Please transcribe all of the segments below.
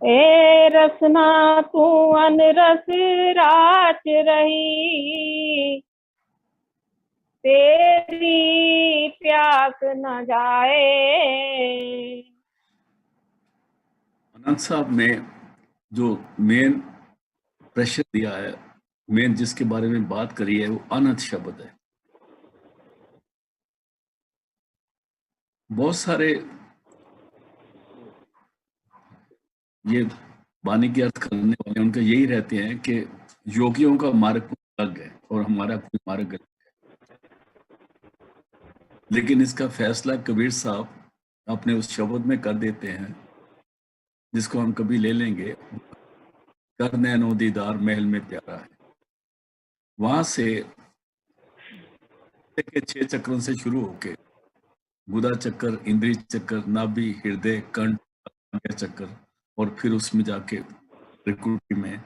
ए रसना तू अनरस राच रही, तेरी प्यास न जाए। अनंत साहब ने जो मेन प्रेशर दिया है, मेन जिसके बारे में बात करी है, वो अनंत शब्द है। बहुत सारे ये वाणी की अर्थ करने वाले उनका यही रहते हैं कि योगियों का मार्ग अलग है और हमारा कोई मार्ग अलग है। लेकिन इसका फैसला कबीर साहब अपने उस शब्द में कर देते हैं, जिसको हम कभी ले लेंगे, कर नैनो दीदार महल में प्यारा है। वहां से के 6 चक्रों से शुरू होके गुदा चक्कर, इंद्रिय चक्कर, नाभि, हृदय, कंठ चक्कर, और फिर उसमें जाके प्रकृति में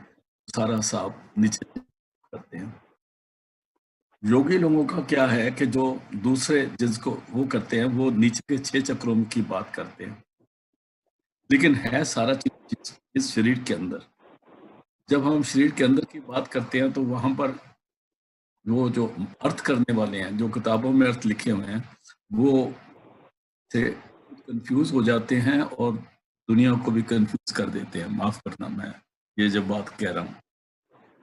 सारा साफ नीचे करते हैं। योगी लोगों का क्या है कि जो दूसरे जिसको वो करते हैं, वो नीचे के 6 चक्रों की बात करते हैं, लेकिन है सारा चीज इस शरीर के अंदर। जब हम शरीर के अंदर की बात करते हैं तो वहां पर वो जो अर्थ करने वाले हैं, जो किताबों में अर्थ लिखे हुए हैं, वो से कंफ्यूज हो जाते हैं और दुनिया को भी कंफ्यूज कर देते हैं। माफ करना, मैं ये जब बात कह रहा हूँ,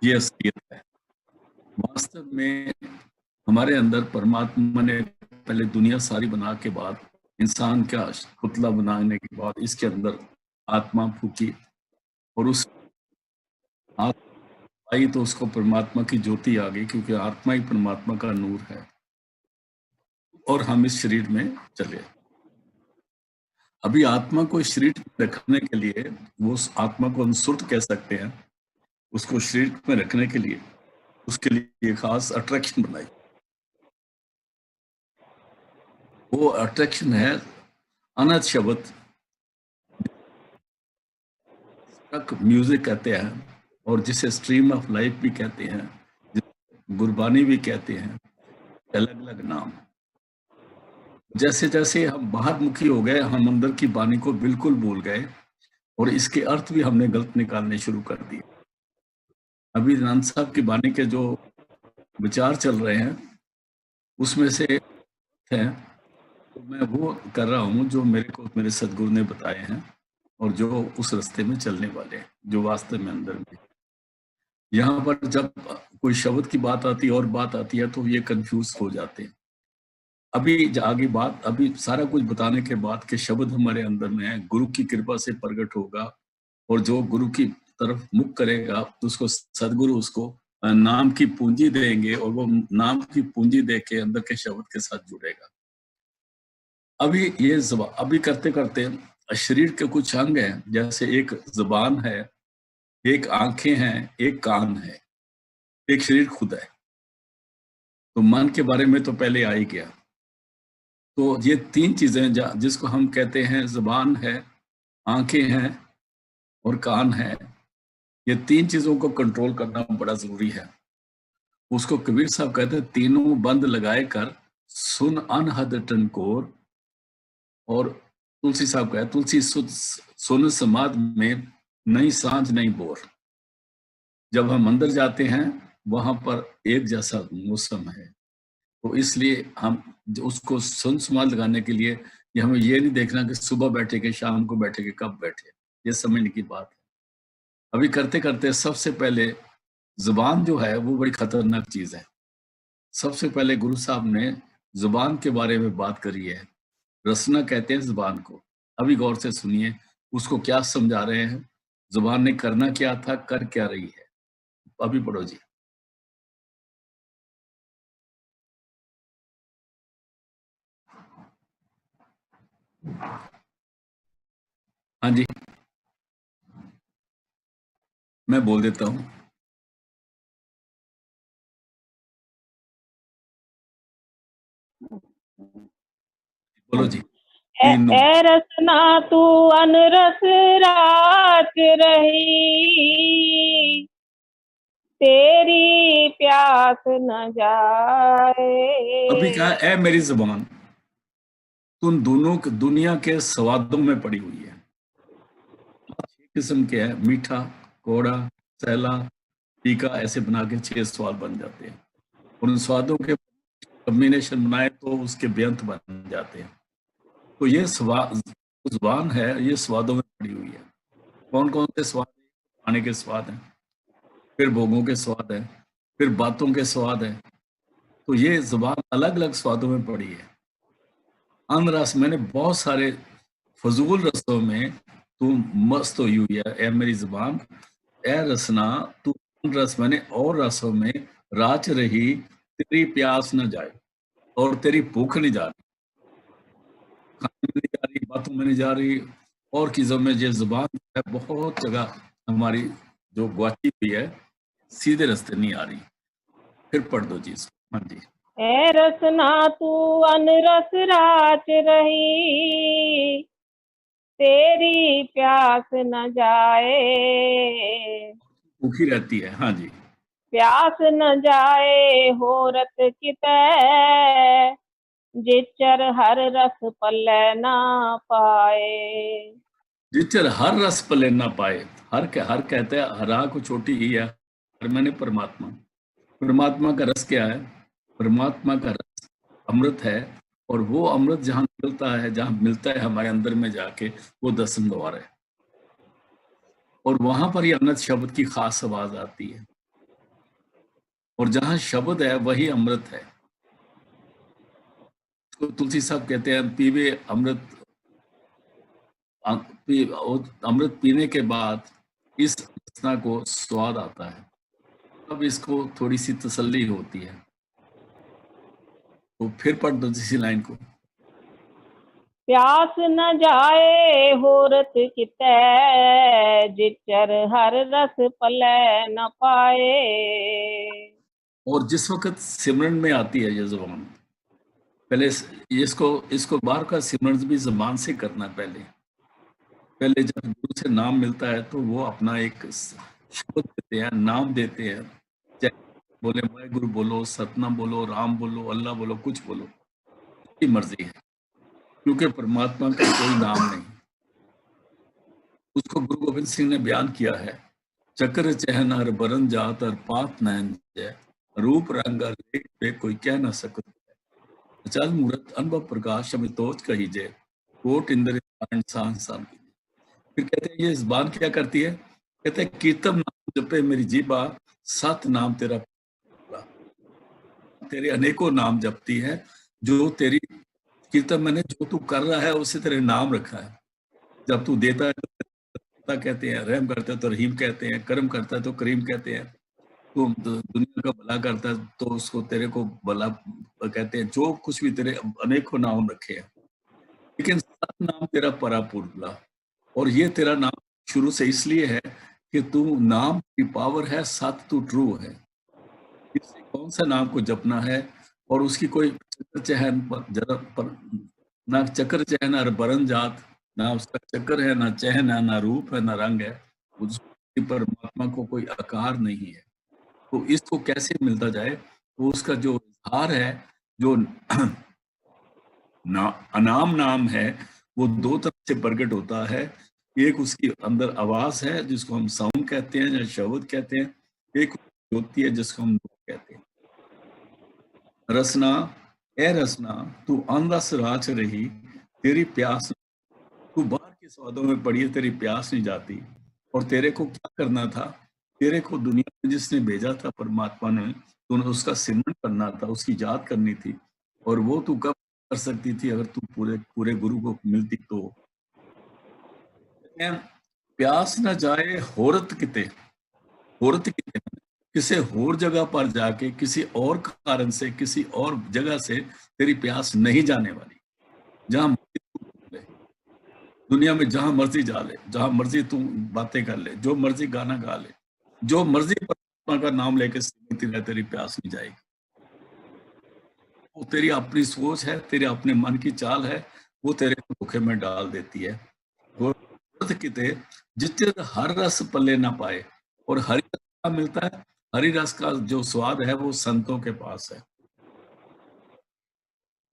ये असलियत है। वास्तव में हमारे अंदर परमात्मा ने पहले दुनिया सारी बना के बाद, इंसान का पुतला बनाने के बाद, इसके अंदर आत्मा फूकी, और उस आत्मा आई तो उसको परमात्मा की ज्योति आ गई, क्योंकि आत्मा ही परमात्मा का नूर है, और हम इस शरीर में चले। अभी आत्मा को शरीर में रखने के लिए, वो उस आत्मा को हम सुर्त कह सकते हैं, उसको शरीर में रखने के लिए उसके लिए खास अट्रैक्शन बनाई। वो अट्रैक्शन है अनंत शब्द, म्यूजिक कहते हैं, और जिसे स्ट्रीम ऑफ लाइफ भी कहते हैं, गुरबानी भी कहते हैं, अलग अलग नाम। जैसे जैसे हम बाहर मुखी हो गए, हम अंदर की बानी को बिल्कुल भूल गए, और इसके अर्थ भी हमने गलत निकालने शुरू कर दिए। अभी अनंत साहब की बानी के जो विचार चल रहे हैं, उसमें से है, तो मैं वो कर रहा हूँ जो मेरे को मेरे सदगुरु ने बताए हैं, और जो उस रास्ते में चलने वाले हैं, जो वास्तव में अंदर में। यहाँ पर जब कोई शब्द की बात आती है और बात आती है, तो ये कंफ्यूज हो जाते हैं। अभी आगे बात, अभी सारा कुछ बताने के बाद के शब्द हमारे अंदर में है, गुरु की कृपा से प्रकट होगा, और जो गुरु की तरफ मुख करेगा तो उसको सदगुरु उसको नाम की पूंजी देंगे, और वो नाम की पूंजी दे के अंदर के शब्द के साथ जुड़ेगा। अभी ये अभी करते करते शरीर के कुछ अंग हैं, जैसे एक जुबान है, एक आंखें हैं, एक कान है, एक शरीर खुद है। तो मन के बारे में तो पहले आ ही गया। तो ये 3 चीजें जिसको हम कहते हैं, जुबान है, आंखें हैं और कान है, ये 3 चीजों को कंट्रोल करना बड़ा जरूरी है। उसको कबीर साहब कहते हैं, तीनों बंद लगाए कर सुन अनहद टनकोर, और तुलसी साहब कहते, तुलसी सुन समाध में नई सांझ नई बोर। जब हम अंदर जाते हैं वहां पर एक जैसा मौसम है, तो इसलिए हम उसको सुन समाध लगाने के लिए ये हमें ये नहीं देखना कि सुबह बैठे के शाम को बैठे के कब बैठे, ये समझने की बात है। अभी करते करते सबसे पहले जुबान जो है वो बड़ी खतरनाक चीज है। सबसे पहले गुरु साहब ने जुबान के बारे में बात करी है। रसना कहते हैं जुबान को। अभी गौर से सुनिए उसको क्या समझा रहे हैं, जुबान ने करना क्या था, कर क्या रही है। अभी पढ़ो जी। हाँ जी, मैं बोल देता हूँ। बोलो जी। ए रसना तू अनरस राच रही, तेरी प्यास न जाए। अभी कहा है मेरी जुबान, तुम दोनों दुनिया के स्वादों में पड़ी हुई है। किस्म के हैं, मीठा, कौड़ा, सैला, तीखा, ऐसे बना के 6 स्वाद बन जाते हैं। और उन स्वादों के कॉम्बिनेशन बनाए तो उसके व्यंत बन जाते हैं। तो ये जुबान है, ये स्वादों में पड़ी हुई है। कौन कौन से स्वाद? खाने के स्वाद हैं, फिर भोगों के स्वाद है, फिर बातों के स्वाद है। तो ये जुबान अलग अलग स्वादों में पड़ी है। अन रस, मैंने बहुत सारे फजूल रसों में तू मस्त हुई हुई है ए मेरी जुबान, ए रसना तू अन रस, मैंने और रसों में राच रही, तेरी प्यास न जाए और तेरी भूख नहीं जा रही, खाने में नहीं जा रही, बातों में नहीं जा रही, और चीजों में। ये जुबान है बहुत जगह हमारी जो गुआची हुई है, सीधे रास्ते नहीं आ रही। फिर पढ़ दो जी इसको। हाँ जी। ए रसना तू अनरस राच रही, तेरी प्यास न जाए, भूखी रहती है। हाँ जी। प्यास न जाए होरत कितै, जिचर हर रस पल्लै ना पाए। जिचर हर रस पले ना पाए, हर कहते हैं हरा को छोटी ही है, हर मैंने परमात्मा। परमात्मा का रस क्या है? परमात्मा का रस अमृत है, और वो अमृत जहां मिलता है, जहां मिलता है हमारे अंदर में जाके, वो 10 द्वार है। और वहां पर ये अमृत शब्द की खास आवाज आती है, और जहां शब्द है वही अमृत है। तो तुलसी साहब कहते हैं पीवे अमृत, अमृत पीने के बाद इस रचना को स्वाद आता है, अब इसको थोड़ी सी तसल्ली होती है। तो फिर पढ़ दो इसी लाइन को। प्यास न जाए होरत कितै, जिचर हर रस पल्लै न पाए। और जिस वक्त सिमरन में आती है ये जुबान, पहले इसको बार का सिमरन भी जुबान से करना। पहले जब गुरु से नाम मिलता है तो वो अपना एक शब्द देते हैं, नाम देते हैं, चाहे बोले मैं गुरु बोलो, सतनाम बोलो, राम बोलो, अल्लाह बोलो, कुछ बोलो, उसकी मर्जी है, क्योंकि परमात्मा का कोई नाम नहीं। उसको गुरु गोविंद सिंह ने बयान किया है, चक्र चहन हर बरन जात और पात नयन जय, रूप रंग और लेख पे कोई कह न सकत, अचल मूरत अनुभव प्रकाश अमितोज कही जय, कोट इंद्र सांस। फिर कहते हैं ये जुबान क्या करती है? कहते हैं कीर्तन नाम जपे मेरी जीबा, सत नाम तेरा, तेरे अनेकों नाम जपती है, जो तेरी कीर्तन, मैंने जो तू कर रहा है उसे तेरे नाम रखा है। जब तू देता है तो कहते हैं, रहम करता है तो रहीम कहते हैं, कर्म करता है तो करीम कहते हैं, तो दुनिया का भला करता है तो उसको तेरे को भला कहते हैं। जो कुछ भी तेरे अनेकों नाम रखे हैं, लेकिन सत नाम तेरा परापूर्ला, और ये तेरा नाम शुरू से इसलिए है कि तू नाम की पावर है, सत तू ट्रू है। इससे कौन सा नाम को जपना है, और उसकी कोई चक्कर चहन पर ना चक्कर चहन और बरन जात, ना उसका चक्कर है, ना चहन है, ना रूप है, ना रंग है, उस परमात्मा को कोई आकार नहीं है। तो इसको कैसे मिलता जाए? तो उसका जो इजहार है, जो अनाम नाम है, वो 2 तरह से प्रकट होता है। एक उसकी अंदर आवाज है जिसको हम साउंड कहते हैं या शब्द कहते हैं, एक होती है जिसको हम रूप कहते हैं। रसना, ए रसना तू अनरस राच रही, तेरी प्यास, तू बाहर के स्वादों में पड़ी है, तेरी प्यास नहीं जाती। और तेरे को क्या करना था? तेरे को दुनिया में जिसने भेजा था परमात्मा ने, तूने उसका सिमरन करना था, उसकी याद करनी थी। और वो तू कब कर सकती थी? अगर तू पूरे पूरे गुरु को मिलती तो। प्यास न जाए होरत किते, होरत किते किसी और जगह पर जाके, किसी और कारण से, किसी और जगह से तेरी प्यास नहीं जाने वाली। जहां दुनिया में जहां मर्जी जा ले, जहां मर्जी तू बातें कर ले, जो मर्जी गाना गा ले, जो मर्जी परमात्मा का नाम लेके सीमित रहे, तेरी प्यास नहीं जाएगी। वो तेरी अपनी सोच है, तेरे अपने मन की चाल है, वो तेरे को धोखे में डाल देती है। वो किते जितने हर रस पल्ले ना पाए, और हरि रस का मिलता है, हरि रस का जो स्वाद है वो संतों के पास है।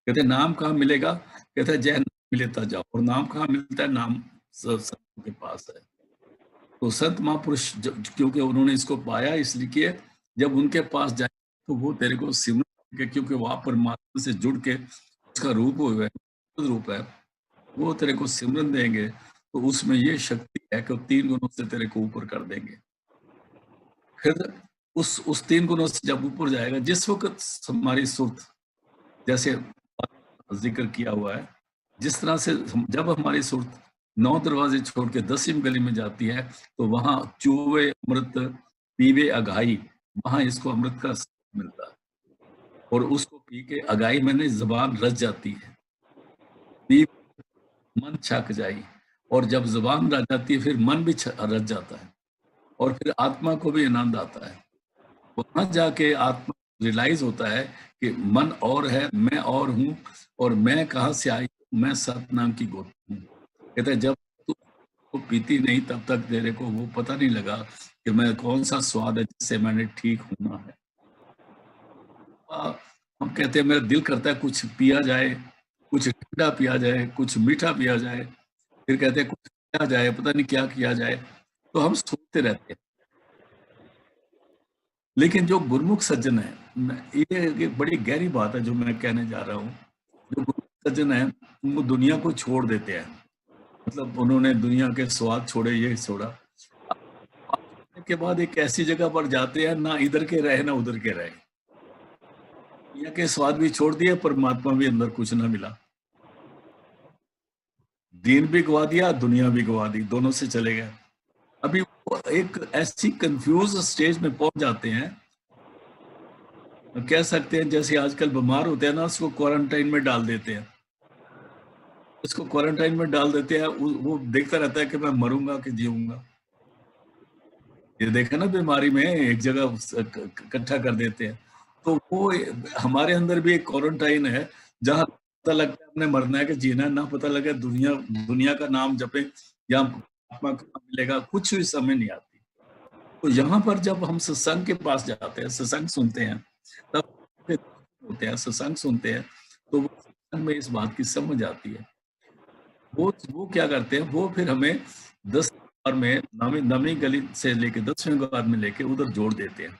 कहते नाम कहाँ मिलेगा? कहते जय नाम मिलेता जाओ। और नाम कहाँ मिलता है? नाम संतों के पास है। तो संत महापुरुष क्योंकि उन्होंने इसको पाया, इसलिए जब उनके पास जाए तो वो तेरे को सिमरन के, क्योंकि वहां परमात्मा से जुड़ के उसका रूप हुआ है, रूप है, वो तेरे को सिमरन देंगे। तो उसमें ये शक्ति है कि 3 गुणों से तेरे को ऊपर कर देंगे। फिर उस 3 गुणों से जब ऊपर जाएगा, जिस वक्त हमारी सुरत, जैसे जिक्र किया हुआ है, जिस तरह से जब हमारी सुरत 9 दरवाजे छोड़ के 10वीं गली में जाती है, तो वहां चूवे अमृत पीवे अघाई, वहां इसको अमृत का स्वाद मिलता है। और उसको पी के अघाई मैंने जबान रच जाती है, पी मन छक जाई, और जब जबान रच जाती है फिर मन भी रच जाता है, और फिर आत्मा को भी आनंद आता है। वहां जाके आत्मा रियलाइज होता है कि मन और है, मैं और हूँ, और मैं कहाँ से आई, मैं सतनाम की गोद हूँ। कहते हैं जब तू पीती नहीं तब तक तेरे को वो पता नहीं लगा कि मैं कौन सा स्वाद है जिससे मैंने ठीक होना है। हम कहते हैं मेरा दिल करता है कुछ पिया जाए, कुछ ठंडा पिया जाए, कुछ मीठा पिया जाए, फिर कहते हैं कुछ किया जाए, पता नहीं क्या किया जाए, तो हम सोचते रहते हैं। लेकिन जो गुरमुख सज्जन है, ये बड़ी गहरी बात है जो मैं कहने जा रहा हूँ। जो गुरमुख सज्जन है वो दुनिया को छोड़ देते हैं, मतलब उन्होंने दुनिया के स्वाद छोड़े, ये छोड़ा के बाद एक ऐसी जगह पर जाते हैं, ना इधर के रहे ना उधर के रहे, दुनिया के स्वाद भी छोड़ दिए, परमात्मा भी अंदर कुछ ना मिला, दीन भी गवा दिया, दुनिया भी गवा दी, दोनों से चले गए। अभी वो एक ऐसी कंफ्यूज स्टेज में पहुंच जाते हैं, कह सकते हैं जैसे आजकल बीमार होते हैं ना, उसको क्वारंटाइन में डाल देते हैं, उसको क्वारंटाइन में डाल देते हैं, वो देखता रहता है कि मैं मरूंगा कि जीऊंगा। ये देखा ना, बीमारी में एक जगह इकट्ठा कर देते हैं, तो वो हमारे अंदर भी एक क्वारंटाइन है, जहां पता लगता है हमने मरना है कि जीना, ना पता लगे दुनिया दुनिया का नाम जपे या आत्मा का नाम मिलेगा, कुछ भी समझ नहीं आती। तो यहाँ पर जब हम सत्संग के पास जाते हैं, सत्संग सुनते हैं, तब होते हैं, सत्संग सुनते हैं, तो वो सत्संग में इस बात की समझ आती है। वो क्या करते हैं, वो फिर हमें 10 बार में नवी गली से लेके 10वें बार में लेके उधर जोड़ देते हैं।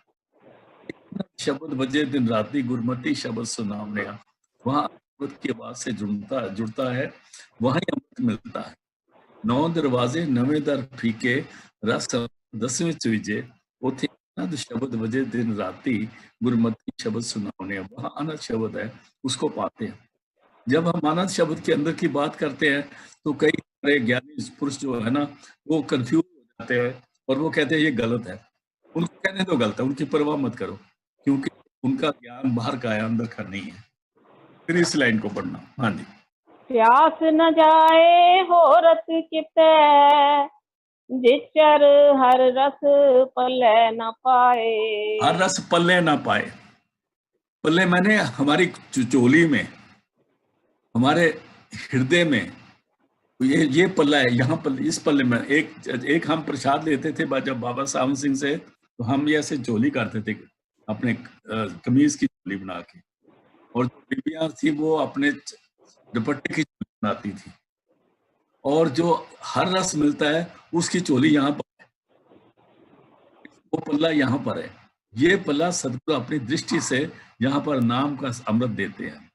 शब्द बजे दिन राती गुरमती शब्द सुनाम लिया, वहां अमृत की आवाज से जुड़ता है, वहां अमृत मिलता है। 9 दरवाजे नवे दर फीके, रस 10वें चुईजे, उथे आनंद शब्द बजे दिन राती गुरमती शब्द सुनाने, वहां आनंद शब्द है, उसको पाते हैं। जब हम आनंद शब्द के अंदर की बात करते हैं तो कई सारे ज्ञानी पुरुष जो है ना, वो कंफ्यूज हो जाते हैं और वो कहते हैं ये गलत है। उनको कहने दो गलत है, उनकी परवाह मत करो, क्योंकि उनका ज्ञान बाहर का है, अंदर का नहीं है। फिर इस लाइन को पढ़ना। हाँ जी। प्यास न जाए होरत कितै, जिचर हर रस पल्ले न पाए। हर रस पल्ले ना पाए, पल्ले मैंने हमारी चोली में, हमारे हृदय में, ये पल्ला है, यहाँ पल्ले, इस पल्ले में एक हम प्रसाद लेते थे जब बाबा सावन सिंह से, तो हम ये ऐसे चोली करते थे अपने कमीज की चोली बना के, और जो बीबियां थी वो अपने दुपट्टे की चोली बनाती थी, और जो हर रस मिलता है उसकी चोली यहाँ पर है, वो पल्ला यहाँ पर है। ये पल्ला सदगुरु अपनी दृष्टि से यहाँ पर नाम का अमृत देते हैं।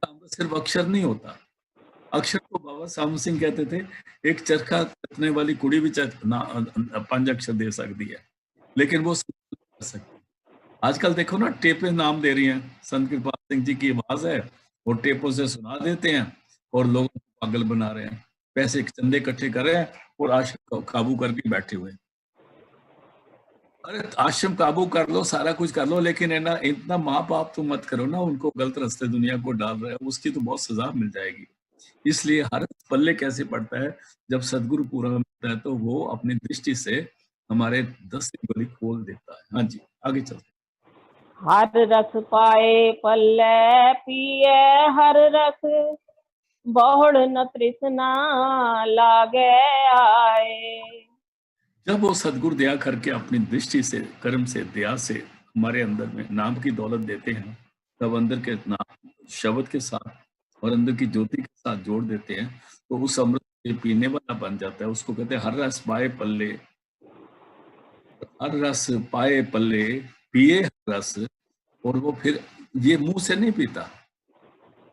अमृत सिर्फ अक्षर नहीं होता, अक्षर को बाबा सावन सिंह कहते थे, एक चरखा कतने वाली कुड़ी भी 5 अक्षर दे सकती है, लेकिन वो कर सकती। आजकल देखो ना, टेपें नाम दे रही हैं, संत कृपाल सिंह जी की आवाज है, और टेपों से सुना देते हैं और लोगों को पागल बना रहे हैं, पैसे चंदे इकट्ठे कर रहे हैं और आश्रम काबू करके बैठे हुए। अरे आश्रम काबू कर लो, सारा कुछ कर लो, लेकिन है ना, इतना माँ बाप तो मत करो ना, उनको गलत रास्ते दुनिया को डाल रहे हैं, उसकी तो बहुत सजा मिल जाएगी। इसलिए हर पल्ले कैसे पड़ता है, जब सदगुरु पूरा मिलता है तो वो अपनी दृष्टि से हमारे 10 गली खोल देता है। हाँ जी, आगे चलते। हर रस पाए पल्ले पिए हर रस, बहुड़ न तृष्णा लागे आए। जब वो सदगुरु दया करके अपनी दृष्टि से, कर्म से, दया से हमारे अंदर में नाम की दौलत देते हैं, तब अंदर के नाम शब्द के साथ और अंदर की ज्योति के साथ जोड़ देते हैं, तो उस अमृत पीने वाला बन जाता है, उसको कहते हैं हर रस पाए पल्ले, हर रस पाए पल्ले पिए हर रस। और वो फिर ये मुंह से नहीं पीता,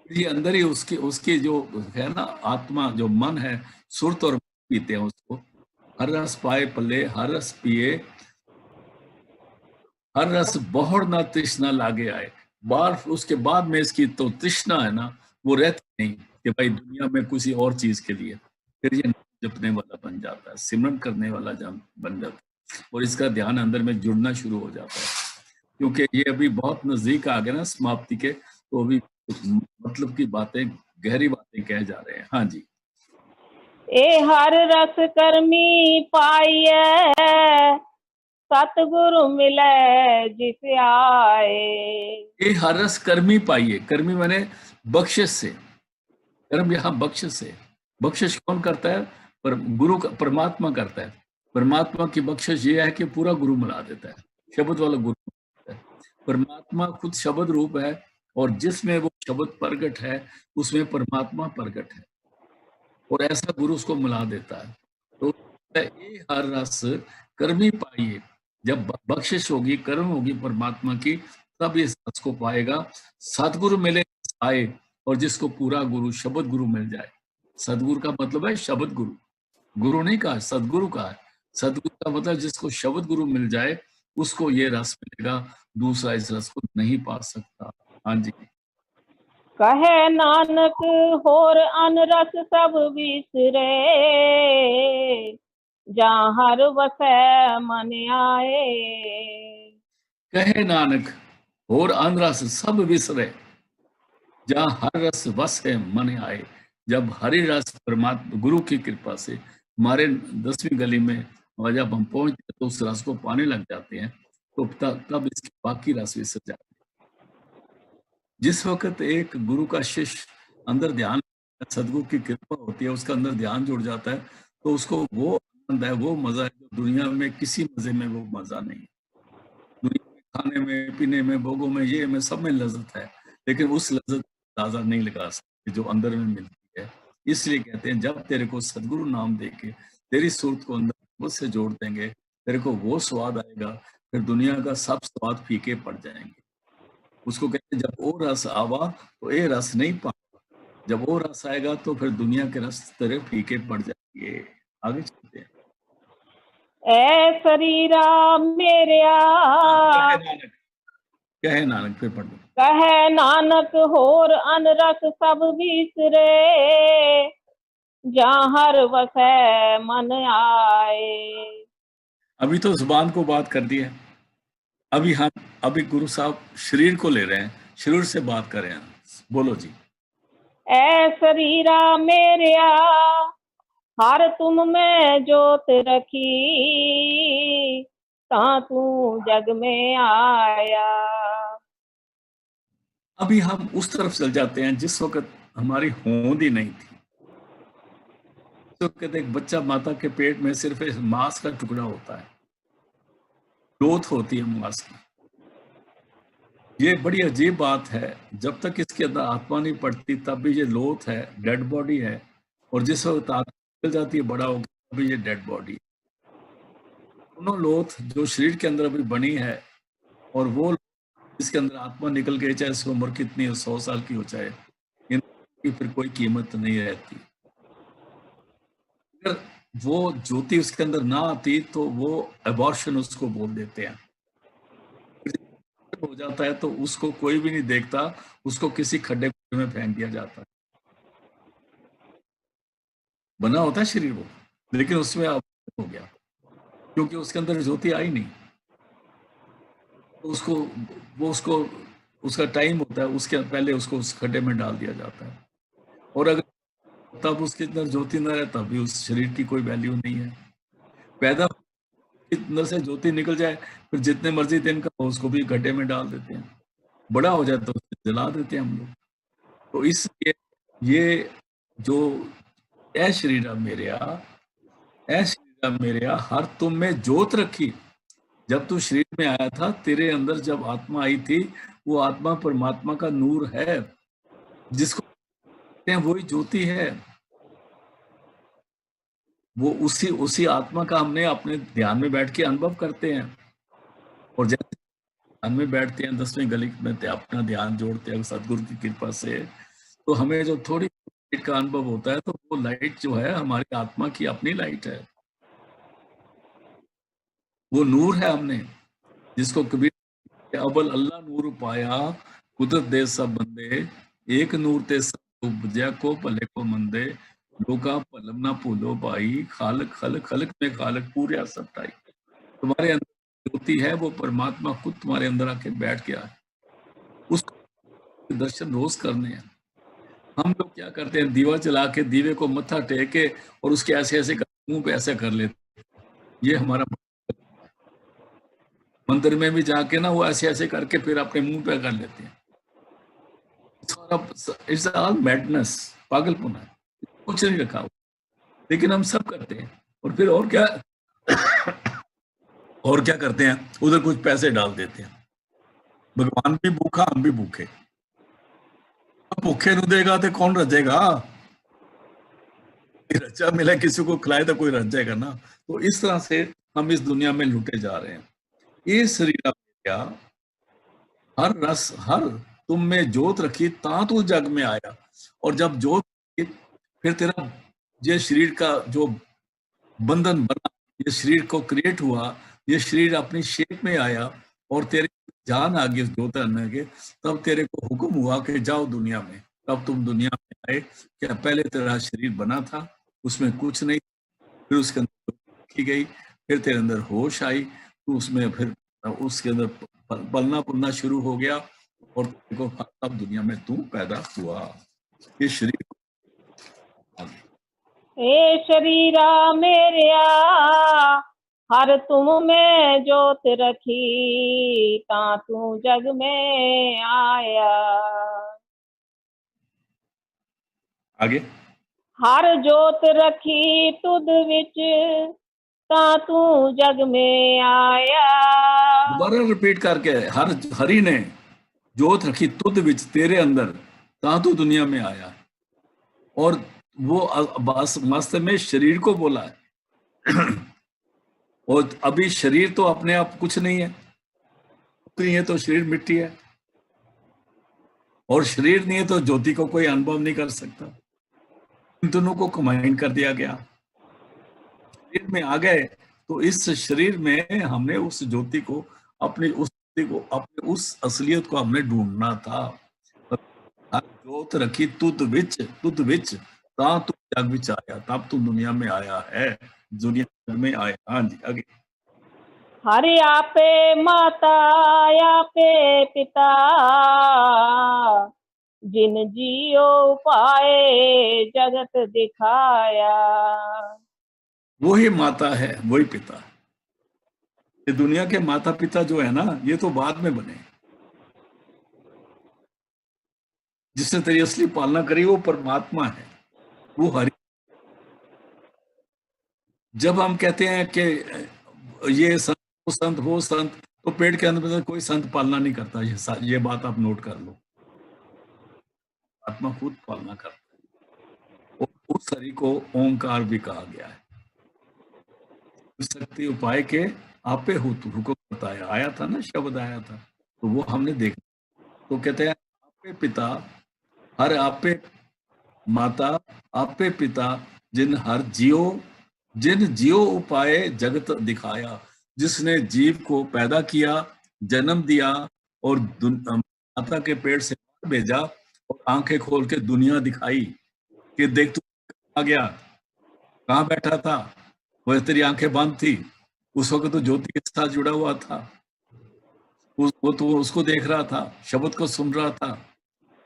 ये अंदर ही उसकी उसकी जो है ना आत्मा, जो मन है, सुरत और पीते हैं उसको। हर रस पाए पल्ले हर रस पिए, हर रस बहुड़ ना तृष्णा लागे आए। बार उसके बाद में इसकी तो तृष्णा है ना, वो रहती नहीं कि भाई दुनिया में किसी और चीज के लिए। फिर ये जपने वाला बन जाता है, सिमरन करने वाला बन जाता है, और इसका ध्यान अंदर में जुड़ना शुरू हो जाता है। क्योंकि ये अभी बहुत नजदीक आ गया ना समाप्ति के, तो अभी मतलब की बातें, गहरी बातें कह जा रहे हैं। हाँ जी। ए हर रस कर्मी पाइए, सतगुरु मिले जिस आए। ये हर रस कर्मी पाइए, कर्मी माने बख्शिश से, कर्म यहाँ बख्शिश से। बख्शिश कौन करता है? पर गुरु का, परमात्मा करता है। परमात्मा की बख्शिश ये है कि पूरा गुरु मिला देता है, शब्द वाला गुरु है। परमात्मा खुद शब्द रूप है, और जिसमें वो शब्द प्रगट है उसमें परमात्मा प्रगट है, और ऐसा गुरु उसको मिला देता है। तो ये हर रस कर्मी पाइए, जब बख्शिश होगी, कर्म होगी परमात्मा की, तब इस रस को पाएगा। सतगुरु मिले आए, और जिसको पूरा गुरु शब्द गुरु मिल जाए। सदगुरु का मतलब है शब्द गुरु, गुरु नहीं कहा, सदगुरु का है। सदगुरु का मतलब जिसको शब्द गुरु मिल जाए उसको ये रस मिलेगा, दूसरा इस रस को नहीं पा सकता। हाँ जी। कहे नानक होर अन रस सब बिसरे, जहाँ हर वसै मन आए। कहे नानक और अन रस सब विसरे, जहाँ हर रस वस है मन आए। जब हरि रस परमात्मा गुरु की कृपा से हमारे 10वीं गली में जब हम पहुंचते तो उस रस को पाने लग जाते हैं, तो तब इसके बाकी रस विसर जाते हैं। जिस वक्त एक गुरु का शिष्य अंदर ध्यान, सदगुरु की कृपा होती है, उसका अंदर ध्यान जुड़ जाता है, तो उसको वो आनंद है, वो मजा है जो दुनिया में किसी मजे में वो मजा नहीं है। दुनिया में खाने में, पीने में, भोगों में, ये में, सब में लज्जत है, लेकिन उस लज्जत अंदाजा नहीं लगा सकते जो अंदर में मिलती है। इसलिए कहते हैं जब तेरे को सदगुरु नाम देके तेरी सूरत को अंदर मुझसे जोड़ देंगे, तेरे को वो स्वाद आएगा, फिर दुनिया का सब स्वाद फीके पड़ जाएंगे। उसको कहते हैं जब वो रस आवा तो ये रस नहीं पा, जब वो रस आएगा तो फिर दुनिया के रस तेरे फीके पड़ जाएंगे। आगे चलते हैं। ए शरीरा मेरिया, कहे नानक, फिर पढ़ दो। कहे नानक होर अन रस सब बिसरे, जहाँ हर वसै मन आए। अभी तो जुबान को बात कर दी है, अभी गुरु साहब शरीर को ले रहे हैं, शरीर से बात कर रहे हैं। बोलो जी। ए शरीरा मेरिया, हर तुम में जोत रखी, ता तू जग में आया। अभी हम उस तरफ चल जाते हैं जिस वक्त हमारी होंद ही नहीं थी। तो कहते एक बच्चा माता के पेट में सिर्फ एक मांस का टुकड़ा होता है, लोथ होती है मांस की। ये बड़ी अजीब बात है, जब तक इसके अंदर आत्मा नहीं पड़ती तब भी ये लोथ है, डेड बॉडी है, और जिस वक्त आत्मा निकल जाती है, बड़ा होगा, तभी ये डेड बॉडी है। दोनों लोथ जो शरीर के अंदर अभी बनी है, और वो जिसके अंदर आत्मा निकल गई, चाहे उसकी उम्र कितनी हो, 100 साल की हो, चाहे, इनकी फिर कोई कीमत नहीं रहती। अगर वो ज्योति उसके अंदर ना आती तो वो एबॉर्शन उसको बोल देते हैं। हो जाता है तो उसको कोई भी नहीं देखता, उसको किसी खड्डे में फेंक दिया जाता है। बना होता है शरीर वो, लेकिन उसमें अब हो गया क्योंकि उसके अंदर ज्योति आई नहीं। तो उसको उसका टाइम होता है, उसके पहले उसको उस खड्डे में डाल दिया जाता है। और अगर तब उसके अंदर ज्योति न रहे तब भी उस शरीर की कोई वैल्यू नहीं है। पैदा अंदर से ज्योति निकल जाए, फिर जितने मर्जी दिन का हो उसको भी गड्ढे में डाल देते हैं, बड़ा हो जाए तो उसे जला देते हैं हम लोग। तो इसलिए ये जो ऐ शरीरा मेरेया, ऐ शरीरा मेरेया, हर तुम में ज्योत रखी। जब तू शरीर में आया था, तेरे अंदर जब आत्मा आई थी, वो आत्मा परमात्मा का नूर है, जिसको कहते हैं वही ज्योति है। वो उसी उसी आत्मा का हमने अपने ध्यान में बैठ के अनुभव करते हैं। और जैसे ध्यान में बैठते हैं 10वीं गली में अपना ध्यान जोड़ते हैं सदगुरु की कृपा से, तो हमें जो थोड़ी लाइट का अनुभव होता है, तो वो लाइट जो है हमारी आत्मा की अपनी लाइट है, वो नूर है। हमने जिसको कबीर अबल अल्लाह नूर पाया, कुदरत दे सब बंदे, एक नूर ते सब उपजया को भले को मंदे, लोका भलम ना भूलो भाई, खालक खलक खलक में खालक पूरे सबटाई। तुम्हारे अंदर ज्योति है, वो परमात्मा खुद तुम्हारे अंदर आके बैठ गया है, उसको दर्शन रोज करने हैं। हम लोग क्या करते हैं, दीवा जला के दीवे को मत्था टेक के और उसके ऐसे ऐसे मुंह पे ऐसे कर लेते। ये हमारा मंदिर में भी जाके ना वो ऐसे ऐसे करके फिर अपने मुंह पे कर लेते हैं। इट्स ऑल मैडनेस, पागलपन है, कुछ नहीं रखा हुआ, लेकिन हम सब करते हैं। और फिर और क्या करते हैं, उधर कुछ पैसे डाल देते हैं। भगवान भी भूखा, हम भी भूखे। भूखे नु देगा तो कौन रजेगा? रजा मिला किसी को खिलाए तो कोई रज जाएगा ना। तो इस तरह से हम इस दुनिया में लुटे जा रहे हैं। ये शरीर क्या, हर रस हर तुम में जोत रखी ता तू जग में आया। और जब जोत फिर तेरा ये शरीर का जो बंधन बना, ये शरीर को क्रिएट हुआ, ये शरीर अपनी शेप में आया और तेरे जान आ गई उस जोत आने के, तब तेरे को हुक्म हुआ कि जाओ दुनिया में। तब तुम दुनिया में आए। क्या पहले तेरा शरीर बना था, उसमें कुछ नहीं, फिर उसके अंदर की गई, फिर तेरे अंदर होश आई, तो उसमें फिर उसके अंदर पलना पुलना शुरू हो गया और तेरे को अब दुनिया में तू पैदा हुआ। ये शरीर ए शरीरा मेरिया, हर तुम में जोत रखी ता तू जग में आया। आगे, हर जोत रखी तुद विच ता तू जग में आया। दोबारा रिपीट करके, हर हरि ने जोत रखी तुद विच तेरे अंदर ता तू दुनिया में आया। और वो वास्तव में शरीर को बोला है। और अभी शरीर तो अपने आप कुछ नहीं है, तो शरीर मिट्टी है, और शरीर नहीं है तो ज्योति को कोई अनुभव नहीं कर सकता। इन दोनों को कंबाइन कर दिया गया, शरीर में आ गए। तो इस शरीर में हमने उस ज्योति को, अपनी उस असलियत को हमने ढूंढना था। जोत रखी तुद विच ता तू जग विच आया, तब तू दुनिया में आया है, दुनिया में आया। हाँ जी, आगे। हरि आपे माता आपे पिता, जिन जियो पाए जगत दिखाया। वही माता है, वही पिता है। ये दुनिया के माता पिता जो है ना, ये तो बाद में बने। जिसने तेरी असली पालना करी वो परमात्मा है, वो हरि। जब हम कहते हैं कि ये संत वो संत, तो पेड़ के अंदर कोई संत पालना नहीं करता। ये बात आप नोट कर लो, आत्मा खुद पालना करता है। और उस हरि को ओंकार भी कहा गया है। शक्ति उपाय के आपे हो तू, हुक्म बताया, आया था ना, शब्द आया था, तो वो हमने देखा। तो कहते हैं आपे पिता, हर आपे माता, आपे पिता, जिन जियो उपाय जगत दिखाया। जिसने जीव को पैदा किया, जन्म दिया और माता के पेट से भेजा और आंखें खोल के दुनिया दिखाई कि देख तू आ गया, कहाँ बैठा था, वह तेरी आंखें बंद थी, उस वक्त तो ज्योति के साथ जुड़ा हुआ था, वो तो उसको देख रहा था, शब्द को सुन रहा था।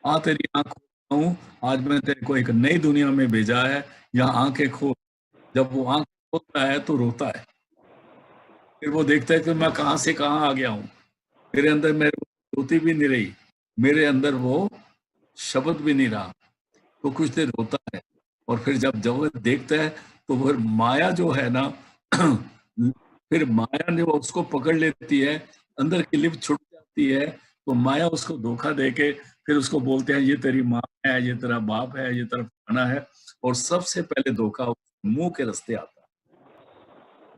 आ तेरी आंख हूं, आज मैं तेरे को एक नई दुनिया में भेजा है, यहाँ आंखें खोल। जब वो आंख खोलता है तो रोता है, फिर वो देखता है कि मैं कहां से कहां आ गया हूँ, मेरे अंदर मेरे ज्योति भी नहीं रही, मेरे अंदर वो शब्द भी नहीं रहा। तो कुछ देर रोता है, और फिर जब जब देखता है तो फिर माया जो है ना, फिर माया ने वो उसको पकड़ लेती है, अंदर की लिप छुट जाती है। तो माया उसको धोखा देके फिर उसको बोलते हैं ये तेरी माँ है, ये तेरा बाप है, ये तेरा खाना है। और सबसे पहले धोखा मुंह के रास्ते आता है।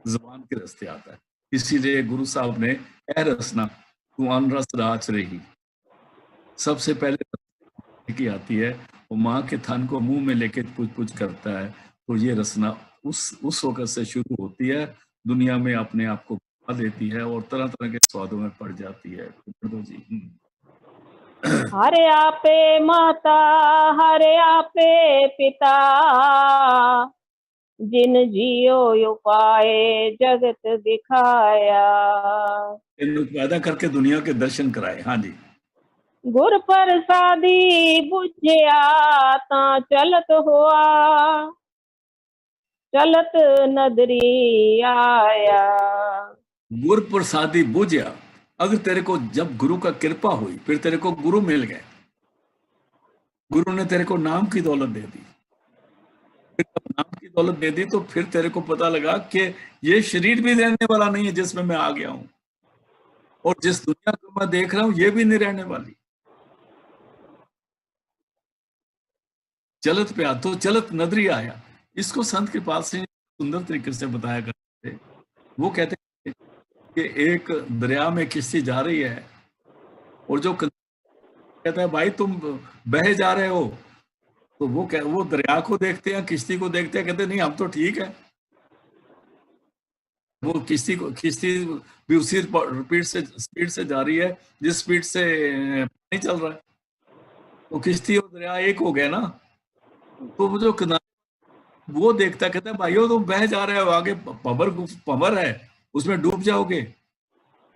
जुबान के रास्ते आता है। इसीलिए गुरु साहब ने ए रसना तू अनरस राच रही, सबसे पहले की आती है, वो माँ के थन को मुंह में लेके पूछ पूछ करता है, तो ये रसना उस वक्त से शुरू होती है, दुनिया में अपने आप को बता देती है और तरह तरह के स्वादों में पड़ जाती है। दो जी। हरे आपे माता हरे आपे पिता, जिन जियो उपाय जगत दिखाया। इनको पैदा करके दुनिया के दर्शन कराए। हाँ जी। गुर प्रसादी बुझिया ता चलत हुआ, चलत नदरी आया। गुर प्रसादी बुझिया, अगर तेरे को जब गुरु का कृपा हुई, फिर तेरे को गुरु मिल गए, गुरु ने तेरे को नाम की दौलत दे दी, फिर जब नाम की दौलत दे दी तो फिर तेरे को पता लगा कि ये शरीर भी रहने वाला नहीं है जिसमें मैं आ गया हूं, और जिस दुनिया को मैं देख रहा हूं ये भी नहीं रहने वाली। चलत पे आ तो चलत नदरी आया। इसको संत कृपाल सिंह सुंदर तरीके से बताया करते थे। वो कहते थे कि एक दरिया में किश्ती जा रही है और जो कहता है भाई तुम बहे जा रहे हो, तो वो दरिया को देखते हैं, किश्ती को देखते हैं, कहते नहीं हम तो ठीक है। वो किश्ती भी उसी स्पीड से जा रही है जिस स्पीड से नहीं चल रहा है, तो किश्ती और दरिया एक हो गया ना। तो वो जो किनारे वो देखता, कहता है भाइयों तुम बह जा रहे हो, आगे पवर है उसमें डूब जाओगे।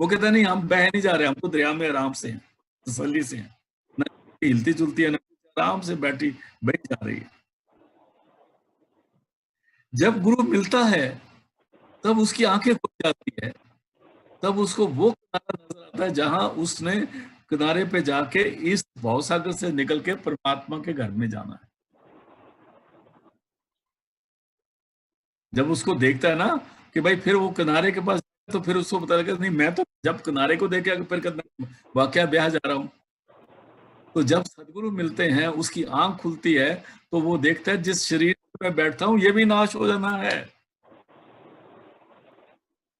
वो कहता है नहीं हम बह नहीं जा रहे, हम तो दरिया में आराम से हैं, तसल्ली से हैं, न हिलती जुलती है, न आराम से बैठी बह जा रही है। जब गुरु मिलता है तब उसकी आंखें खुल जाती है, तब उसको वो किनारा नजर आता है जहां उसने किनारे पे जाके इस भवसागर से निकल के परमात्मा के घर में जाना है। जब उसको देखता है ना कि भाई फिर वो किनारे के पास, तो फिर उसको पता लगा नहीं मैं तो जब किनारे को देखे फिर वाकया ब्याह जा रहा हूं। तो जब सदगुरु मिलते हैं उसकी आंख खुलती है, तो वो देखता है जिस शरीर में बैठता हूं ये भी नाश हो जाना है।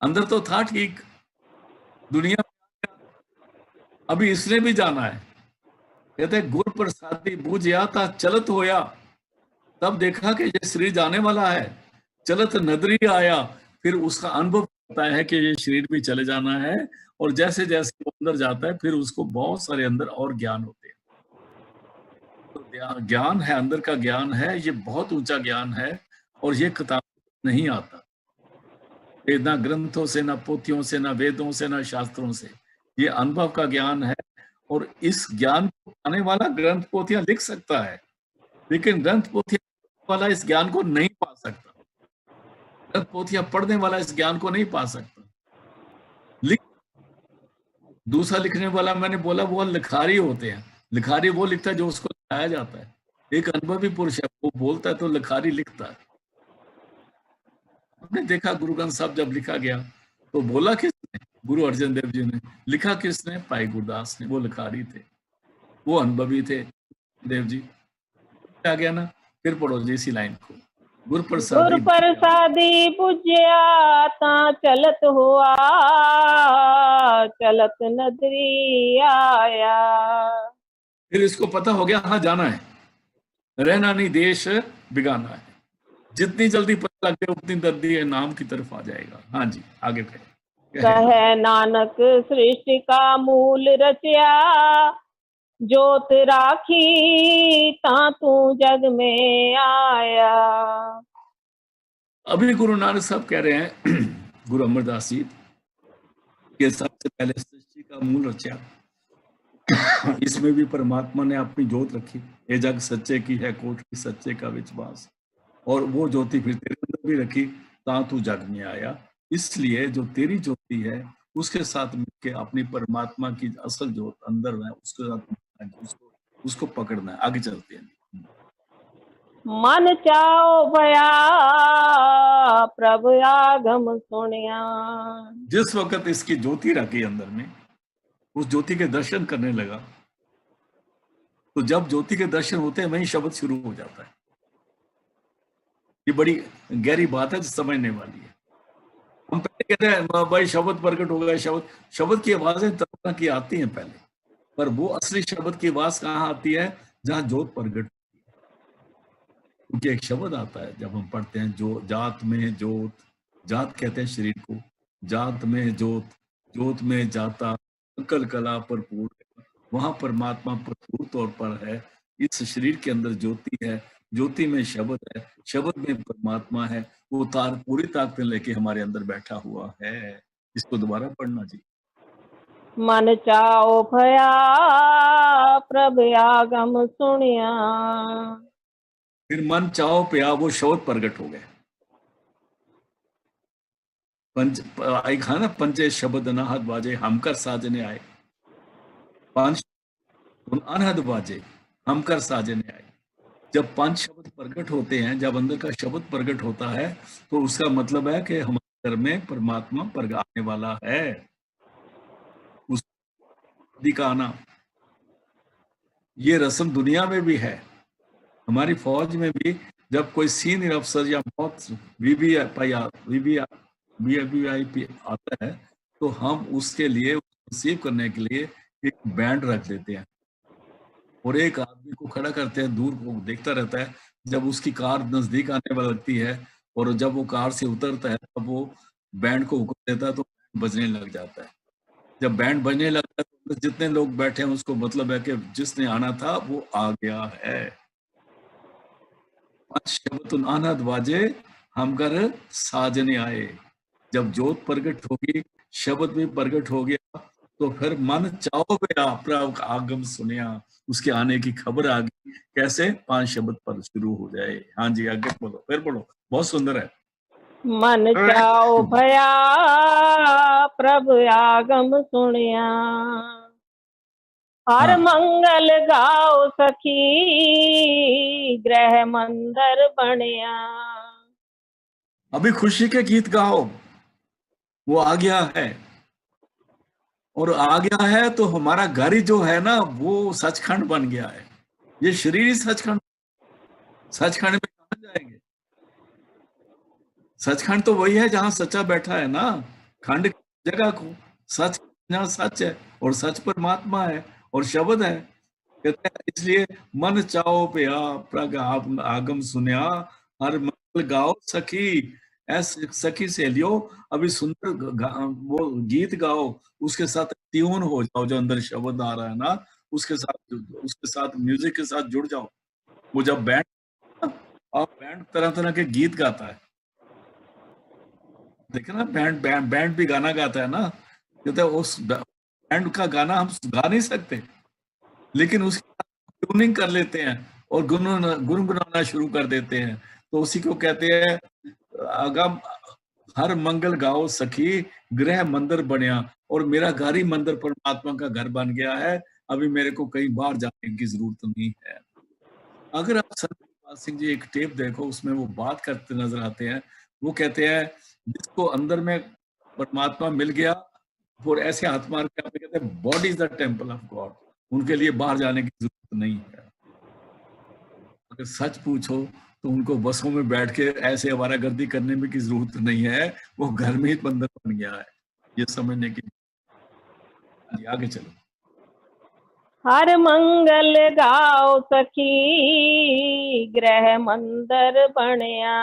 अंदर तो था ठीक, दुनिया अभी इसने भी जाना है। कहते गुर प्रसादी बूझया था चलत होया, तब देखा कि ये शरीर जाने वाला है, चलत नदरी आया, फिर उसका अनुभव होता है कि ये शरीर भी चले जाना है। और जैसे जैसे वो अंदर जाता है फिर उसको बहुत सारे अंदर और ज्ञान होते हैं। तो ज्ञान है, अंदर का ज्ञान है, ये बहुत ऊंचा ज्ञान है और ये किताब नहीं आता, ना ग्रंथों से, ना पोथियों से, ना वेदों से, ना शास्त्रों से, ये अनुभव का ज्ञान है। और इस ज्ञान को पाने वाला ग्रंथ पोथियां लिख सकता है, लेकिन ग्रंथ पोथियां वाला इस ज्ञान को नहीं पा सकता, ग्रंथ पोथियां पढ़ने वाला इस ज्ञान को नहीं पा सकता। दूसरा लिखने वाला मैंने बोला वो लिखारी होते हैं, लिखारी वो लिखता है जो उसको लिखाया जाता है। एक अनुभवी पुरुष है, वो बोलता है तो लिखारी लिखता है। आपने देखा गुरु ग्रंथ साहब जब लिखा गया तो बोला किसने? गुरु अर्जन देव जी ने। लिखा किसने? भाई गुरदास ने। वो लिखारी थे, वो अनुभवी थे देव जी। आ गया ना, फिर पढ़ो जी इसी लाइन को, गुरु प्रसादी बुझिया ता चलत हुआ, चलत नदरी आया। फिर इसको पता हो गया हाँ जाना है, रहना नहीं देश बिगाना है। जितनी जल्दी पता लग जाए उतनी जल्दी है नाम की तरफ आ जाएगा। हाँ जी आगे कहे नानक सृष्टि का मूल रचया, जोत राखी ता तू जग में आया। अभी गुरु नानक साहब कह रहे हैं गुरु अमरदास जी के सबसे पहले सृष्टि का मूल रचा, इसमें भी परमात्मा ने अपनी जोत रखी। ये जग सच्चे की है कोटि सच्चे का विश्वास, और वो ज्योति फिर तेरे अंदर भी रखी ता तू जग में आया। इसलिए जो तेरी ज्योति है उसके साथ मिलकर अपनी परमात्मा की असल ज्योत अंदर है उसके साथ उसको पकड़ना है। आगे चलते हैं। मन चाओ भया प्रभु आगम सुनिया। जिस वक्त इसकी ज्योति रखी अंदर में, उस ज्योति के दर्शन करने लगा, तो जब ज्योति के दर्शन होते हैं वहीं शब्द शुरू हो जाता है। ये बड़ी गहरी बात है जो समझने वाली है। हम पहले कहते हैं भाई शब्द प्रकट हो गया, शब्द की आवाजें तरह की आती हैं पहले, पर वो असली शब्द की आवाज कहाँ आती है? जहाँ जोत प्रकट। क्योंकि एक शब्द आता है जब हम पढ़ते हैं, जो जात में जोत, जात कहते हैं शरीर को, जात में जोत, जोत में जाता सकल कला पर पूर्ण, वहां परमात्मा भरपूर तौर पर है। इस शरीर के अंदर ज्योति है, ज्योति में शब्द है, शब्द में परमात्मा है। वो तार पूरी ताकत लेके हमारे अंदर बैठा हुआ है। इसको दोबारा पढ़ना जी। मन चाओ भया प्रभु आगम सुनिया। फिर मन चाहो पिया, वो शब्द प्रकट हो गए। पंच एक है ना, पंचे शब्द अनहद बाजे हम कर साजने आए, पांच अनहद बाजे हम कर साजने आए। जब पांच शब्द प्रकट होते हैं, जब अंदर का शब्द प्रकट होता है, तो उसका मतलब है कि हमारे घर में परमात्मा प्रकट आने वाला है। उस का आना, ये रस्म दुनिया में भी है। हमारी फौज में भी जब कोई सीनियर अफसर या बहुत वीवीआईपी आता है, तो हम उसके लिए रिसीव करने के लिए एक बैंड रख देते हैं और एक आदमी को खड़ा करते हैं, दूर को देखता रहता है। जब उसकी कार नजदीक आने वाली लगती है और जब वो कार से उतरता है, तब वो बैंड को हुक्म देता है, तो बजने लग जाता है। जब बैंड बजने लगता है, तो जितने लोग बैठे हैं उसको मतलब है कि जिसने आना था वो आ गया है। शब्द आनंद बाजे हम घर साजने आए। जब जोत प्रकट होगी, शब्द भी प्रकट हो गया, तो फिर मन चाहो गया प्रभु का आगम सुनिया, उसके आने की खबर आ गई। कैसे? पांच शब्द पर शुरू हो जाए। हाँ जी, आगे बोलो, फिर बोलो, बहुत सुंदर है। मन चाओ भया प्रभु आगम सुनिया। हर हाँ, मंगल गाओ सखी ग्रह मंदिर बनिया। अभी खुशी के गीत गाओ, वो आ गया है। और आ गया है तो हमारा घर ही जो है ना, वो सचखंड बन गया है। ये शरीर ही सचखंड, सचखंड में कहाँ जाएंगे? सचखंड तो वही है जहां सच्चा बैठा है ना। खंड की जगह को सच, जहाँ सच है और सच परमात्मा है और शब्द है। कहते हैं इसलिए मन चाओ पे आ प्रग आप आगम सुनिया, हर मंगल गाओ सखी। ऐसे सखी सहेलियो, अभी सुंदर वो गीत गाओ, उसके साथ ट्यून हो जाओ। जो अंदर शब्द आ रहा है ना, उसके साथ म्यूजिक के साथ जुड़ जाओ। वो जब बैंड, आप बैंड तरह तरह के गीत गाता है, देखे ना, बैंड भी गाना गाता है ना। कहते हैं उस बैंड का गाना हम गा नहीं सकते, लेकिन उसकी ट्यूनिंग कर लेते हैं और गुनगुनाना शुरू कर देते हैं। तो उसी को कहते हैं अगम हर मंगल गाओ सखी गृह मंदिर बनया। और मेरा घर ही मंदिर परमात्मा का घर बन गया है। अभी मेरे को कहीं बाहर जाने की जरूरत नहीं है। अगर आप सतपाल सिंह जी एक टेप देखो, उसमें वो बात करते नजर आते हैं। वो कहते हैं जिसको अंदर में परमात्मा मिल गया, और ऐसे हाथ मार के आप कहते हैं body is the temple of God, उनके लिए बाहर जाने की जरूरत नहीं है। अगर सच पूछो तो उनको बसों में बैठ के ऐसे आवारागर्दी करने में की जरूरत नहीं है, वो घर में ही बंधन बन गया है। ये समझने की। आगे चलो। हर मंगल गाओ सखी ग्रह मंदिर बनिया।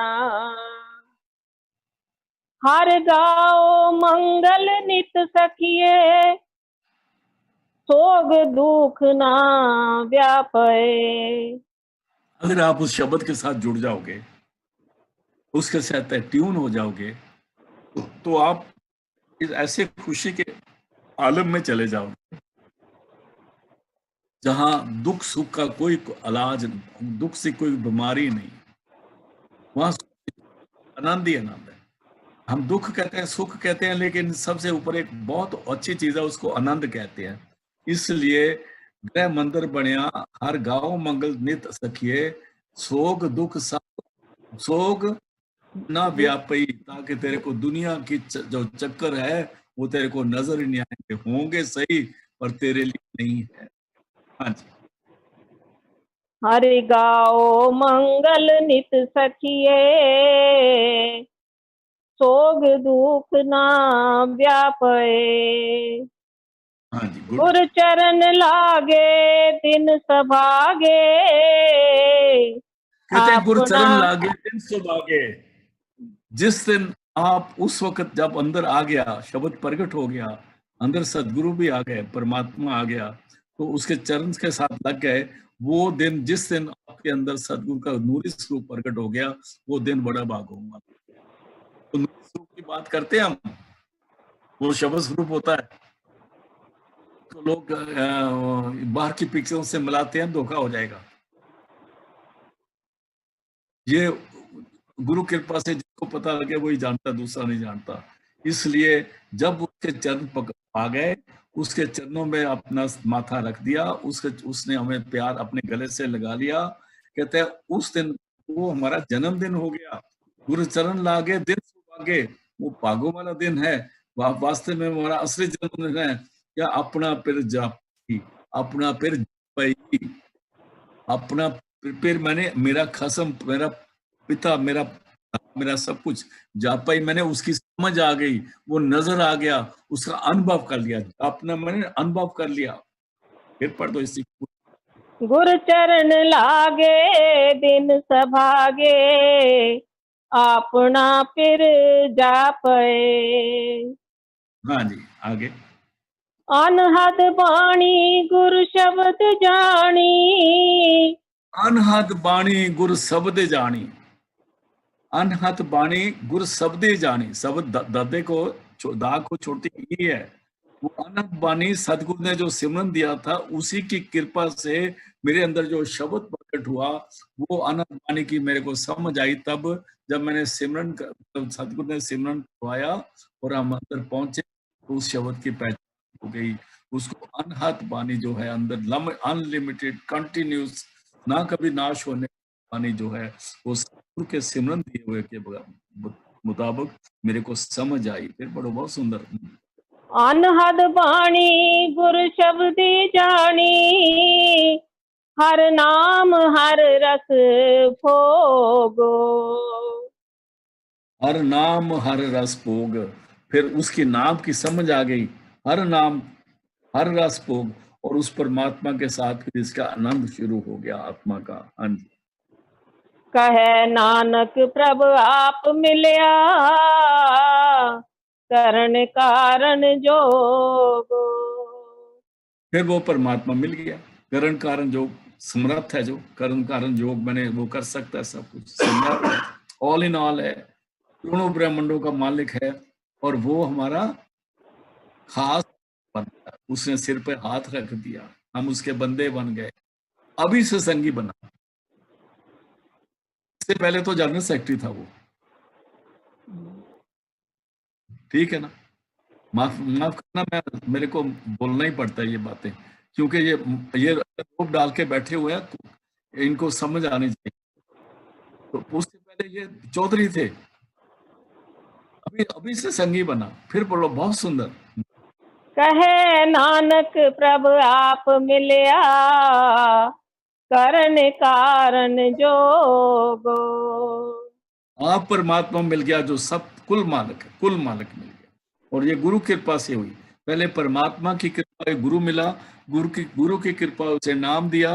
हर गाओ मंगल नित सखिए सोग दुख ना व्यापे। अगर आप उस शब्द के साथ जुड़ जाओगे, उसके साथ ट्यून हो जाओगे, तो आप इस ऐसे खुशी के आलम में चले जाओगे जहां दुख सुख का कोई इलाज नहीं, दुख से कोई बीमारी नहीं, वहां आनंद ही आनंद है। हम दुख कहते हैं, सुख कहते हैं, लेकिन सबसे ऊपर एक बहुत अच्छी चीज है, उसको आनंद कहते हैं। इसलिए गृह मंदिर बनया हर गांव मंगल नित सखिए सोग दुख सब सोग ना व्यापी, ताकि तेरे को दुनिया की जो चक्कर है वो तेरे को नजर ही नहीं आएंगे। होंगे सही पर तेरे लिए नहीं है। हाँ जी। हरि गाओ मंगल नित सखिए सोग दुख ना व्यापे। हाँ जी, गुड। गुर चरण लागे दिन सभागे, कहते हैं गुरु अपना चरण लागे दिन सुभागे। जिस दिन आप उस वक्त जब अंदर आ गया, शब्द प्रकट हो गया, अंदर सदगुरु भी आ गए, परमात्मा आ गया, तो उसके चरण के साथ लग गए, वो दिन, जिस दिन आपके अंदर सदगुरु का नूरी स्वरूप प्रकट हो गया, वो दिन बड़ा भागोगा। तो नूरी स्वरूप की बात करते हैं हम, वो शब्द स्वरूप होता है। तो लोग बाहर की पिक्चरों से मिलाते हैं, धोखा हो जाएगा। ये गुरु कृपा से जिसको पता लगे वही जानता, दूसरा नहीं जानता। इसलिए जब उसके चरण आ गए, उसके चरणों में अपना माथा रख दिया, उसने हमें प्यार अपने गले से लगा लिया। कहते हैं उस दिन वो हमारा जन्मदिन हो गया। गुरु चरण लागे दिन सुभागे, वो भागों वाला दिन है। वास्तव में हमारा असली जन्मदिन है। क्या अपना फिर जापी, अपना फिर जापई, अपना फिर मैंने, मेरा खसम, मेरा पिता, मेरा सब कुछ जापाई, मैंने उसकी समझ आ गई, वो नजर आ गया, उसका अनुभव कर लिया, अपना मैंने अनुभव कर लिया। फिर पढ़ दो इसी। गुर चरण लागे दिन सभागे, अपना फिर जापे। हाँ जी, आगे। अनहद बाणी गुरु शब्द जानी, अनहद बाणी गुर शब्द जानी, अनहद बाणी गुर शब्दे जानी। शब्द दादे को दा को छोड़ती ही है। वो अनहद बाणी सदगुरु ने जो सिमरन दिया था, उसी की कृपा से मेरे अंदर जो शब्द प्रकट हुआ, वो अनहद बाणी की मेरे को समझ आई तब, जब मैंने सिमरन, सदगुरु ने सिमरन करवाया और हम अंदर पहुंचे, तो उस शब्द की पहचान हो गई। उसको अनहद बाणी जो है अंदर, अनलिमिटेड, कंटिन्यूस, ना कभी नाश होने बाणी जो है, वो सदगुरु के सिमरन दिए हुए के मुताबिक मेरे को समझ आई। फिर बड़ो बहुत सुंदर। अनहद बाणी गुरु शब्द जानी, हर नाम हर रस भोगो। हर नाम हर रस भोग, फिर उसके नाम की समझ आ गई। हर नाम हर रस भोग, और उस परमात्मा के साथ फिर इसका आनंद शुरू हो गया आत्मा का। हाँ जी। कहे नानक प्रभु आप मिलया, करण कारण जोगो। फिर वो परमात्मा मिल गया। करण कारण योग, समर्थ है जो करण कारण योग, मैंने वो कर सकता है सब कुछ, समर्थ है, ऑल इन ऑल है, दोनों ब्रह्मांडों का मालिक है। और वो हमारा खास बंदा, उसने सिर पे हाथ रख दिया, हम उसके बंदे बन गए, अभी से संगी बना। इससे पहले तो जनरल सेक्रेटरी था वो। ठीक है ना। माफ करना, मेरे को बोलना ही पड़ता है ये बातें, क्योंकि ये रोप डाल के बैठे हुए हैं, तो इनको समझ आनी चाहिए। तो उससे पहले ये चौधरी थे, अभी अभी से संगी बना। फिर बोलो, बहुत सुंदर। कहे नानक प्रभु आप मिलया, करण कारण जोगो। आप परमात्मा मिल गया जो सब कुल मालिक है, कुल मालिक मिल गया। और ये गुरु कृपा से हुई। पहले परमात्मा की कृपा, गुरु मिला, गुरु की कृपा उसे नाम दिया,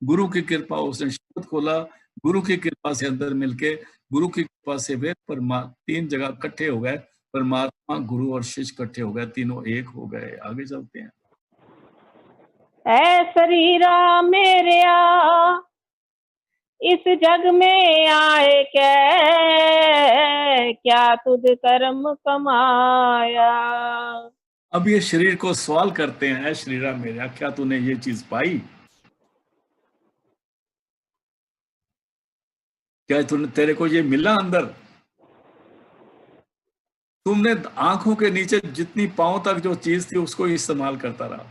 गुरु की कृपा उसने शब्द खोला, गुरु की कृपा से अंदर मिलके, गुरु की कृपा से वे तीन जगह इकट्ठे हो गए, परमात्मा, गुरु और शिष्य इकट्ठे हो गए, तीनों एक हो गए। आगे चलते हैं। ऐ शरीरा मेरिया, इस जग में आए क्या तुझ कर्म कमाया। अब ये शरीर को सवाल करते हैं, ऐ शरीरा मेरा, क्या तूने ये चीज पाई? क्या तूने, तेरे को ये मिला अंदर? तुमने आंखों के नीचे जितनी पांव तक जो चीज थी उसको इस्तेमाल करता रहा।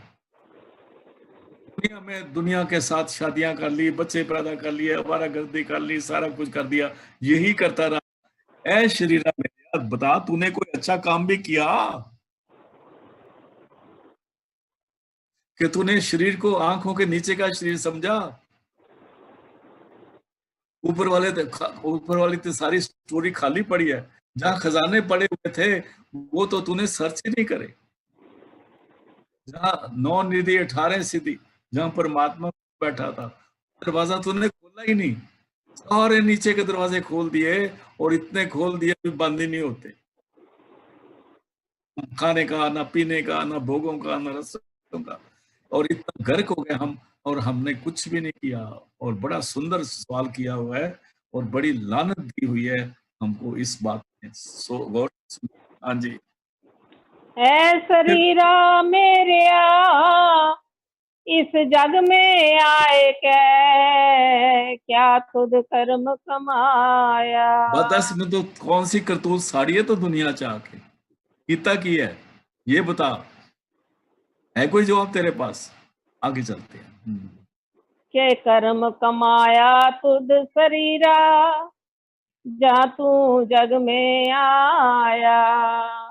दुनिया में दुनिया के साथ शादियां कर ली, बच्चे पैदा कर लिए, आवारागर्दी कर ली, सारा कुछ कर दिया, यही करता रहा। ऐ शरीरा मेरा, बता तूने कोई अच्छा काम भी किया कि तूने शरीर को आंखों के नीचे का शरीर समझा? ऊपर वाली तो सारी स्टोरी खाली पड़ी है। जहाँ खजाने पड़े हुए थे वो तो तूने सर्च ही नहीं करे। जहाँ 9 निधि 18 सिद्धि, जहाँ परमात्मा बैठा था, दरवाजा तूने खोला ही नहीं। सारे नीचे के दरवाजे खोल दिए, और इतने खोल दिए भी बंद ही नहीं होते। खाने का, ना पीने का, ना भोगों का, ना रसों का, और इतना गर्क हो गए हम, और हमने कुछ भी नहीं किया। और बड़ा सुंदर सवाल किया हुआ है, और बड़ी लानत दी हुई है हमको इस बात में। सो गौर से सुनिए। हाँ जी। ऐ फिर शरीरा मेरिया इस जग में आए कै, क्या खुद कर्म कमाया। बदस में तो कौन सी करतूत साड़ी है तो दुनिया चाह के किता की है, ये बता। है कोई जवाब तेरे पास? आगे चलते हैं। के कर्म कमाया तुद शरीरा, जा तू जग में आया।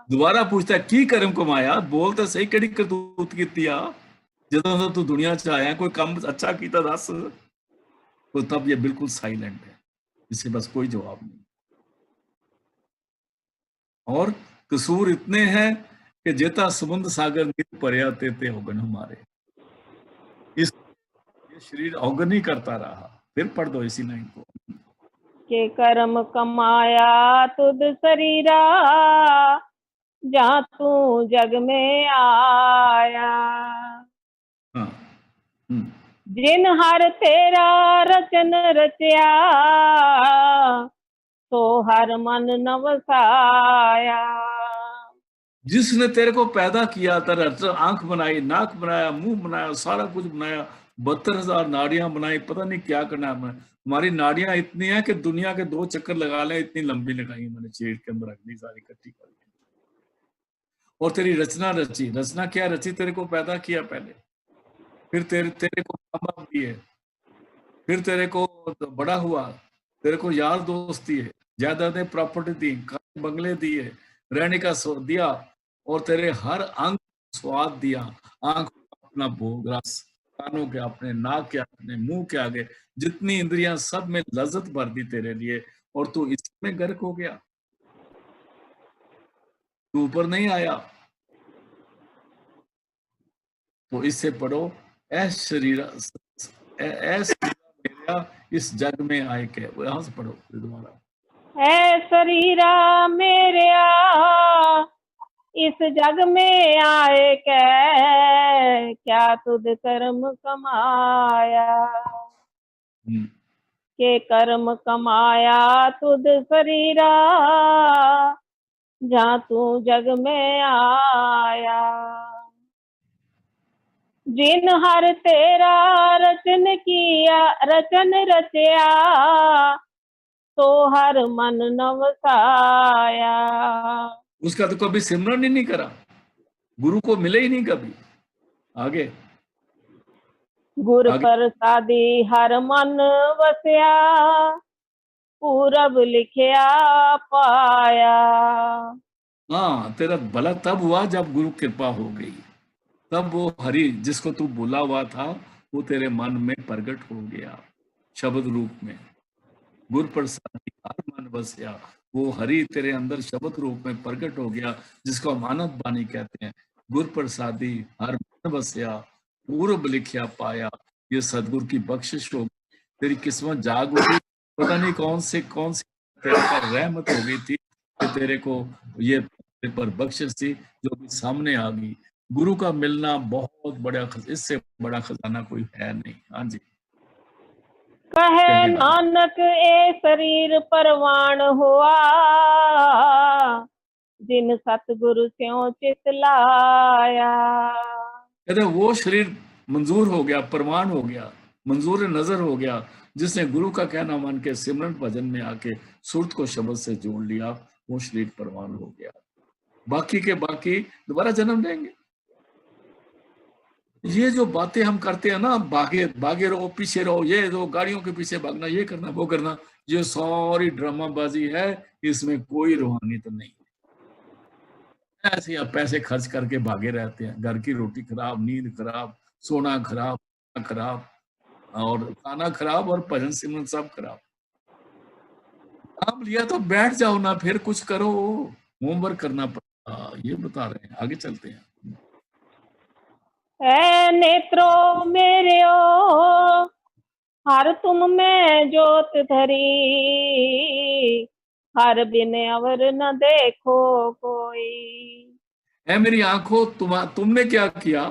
दोबारा पूछता है की कर्म कमाया, बोल तो सही, केड़ी करतूत कीती आ ਜਦੋਂ ਦਾ तू दुनिया च आया, कोई काम अच्छा कीता दस। तो तब ये बिल्कुल साइलेंट है, इसके बस कोई जवाब नहीं। और कसूर इतने हैं कि जेता समुद्र सागर नीर परया तेते होगन हमारे। इस ये शरीर अवगन ही करता रहा। फिर पढ़ दो इसी लाइन को। के कर्म कमाया तुद शरीरा, जा तू जग में आया। हाँ। जिन हर तेरा रचन रचया, तो हर मन नवसाया। जिसने तेरे को पैदा किया, तेरा आंख बनाई, नाक बनाया, मुंह बनाया, सारा कुछ बनाया, 72,000 नाड़ियां बनाई, पता नहीं क्या करना है। हमारी नाड़ियां इतनी हैं कि दुनिया के 2 चक्कर लगा ले, इतनी लंबी लगाई मैंने, शरीर के अंदर रख दी सारी इकट्ठी करके। और तेरी रचना रची, रचना क्या रची, तेरे को पैदा किया पहले, फिर तेरे तेरे को माँ बाप दिए, फिर तेरे को बड़ा हुआ, तेरे को यार दोस्त दिए, जायदादें प्रॉपर्टी दी, बंगले दिए, रहने का दिया, और तेरे हर अंग स्वाद दिया। आंख अपना भोग रस, कानों के अपने, नाक के अपने, मुंह के आगे जितनी इंद्रियां, सब में लज्जत भर दी तेरे लिए, और तू इसमें गर्क हो गया, तू ऊपर नहीं आया। तो इससे पढ़ो, ऐ शरीर मेरा इस जग में आए के, वो यहां से पढ़ो दोबारा। ऐ शरीरा मेरिया इस जग में आए कै, क्या तुद कर्म कमाया। के कर्म कमाया तुद शरीरा, जा तू जग में आया। जिन हर तेरा रचन किया, रचन रचया, तो हर मन नवसाया। उसका तो कभी सिमरन ही नहीं करा, गुरु को मिले ही नहीं कभी। आगे गुर आगे प्रसादी हर मन वसया, पूरब लिखया पाया। हाँ, तेरा भला तब हुआ जब गुरु कृपा हो गई, तब वो हरि जिसको तू बोला हुआ था वो तेरे मन में प्रकट हो गया शब्द रूप में। गुर प्रसादी हर मन बसया, वो हरि तेरे अंदर शब्द रूप में प्रकट हो गया, जिसको हम आनंद बानी कहते हैं। गुर प्रसादी हर मन बसया, पूर्व लिखया पाया। ये सदगुरु की बख्शिश हो, तेरी किस्मत जाग उठी। पता नहीं कौन सी तेरे पर रहमत हो गई थी कि तेरे को ये तेरे पर बख्शिश थी जो भी सामने आ गई। गुरु का मिलना बहुत बड़ा, इससे बड़ा खजाना कोई है नहीं। हाँ जी, कहे कहे आगे। नानक ए शरीर परवान हुआ, जिन सतगुरु स्यों चित लाया। कहते वो शरीर मंजूर हो गया, प्रमाण हो गया, मंजूर नजर हो गया, जिसने गुरु का कहना मान के सिमरन भजन में आके सुरत को शब्द से जोड़ लिया, वो शरीर प्रमाण हो गया। बाकी के बाकी दोबारा जन्म लेंगे। ये जो बातें हम करते हैं ना, भागे भागे रहो, पीछे रहो, ये दो गाड़ियों के पीछे भागना, ये करना वो करना, ये सारी ड्रामाबाजी है, इसमें कोई रूहानियत नहीं। ऐसे आप पैसे खर्च करके भागे रहते हैं, घर की रोटी खराब, नींद खराब, सोना खराब, खराब, और खाना खराब, और भजन सिमरन सब खराब। नाम लिया तो बैठ जाओ ना, फिर कुछ करो, होमवर्क करना पड़ता, ये बता रहे हैं। आगे चलते हैं। है नेत्रों मेरे ओ हर तुम में जोत धरी, हर बिन अवर न देखो कोई। है मेरी आंखों, तुमने क्या किया?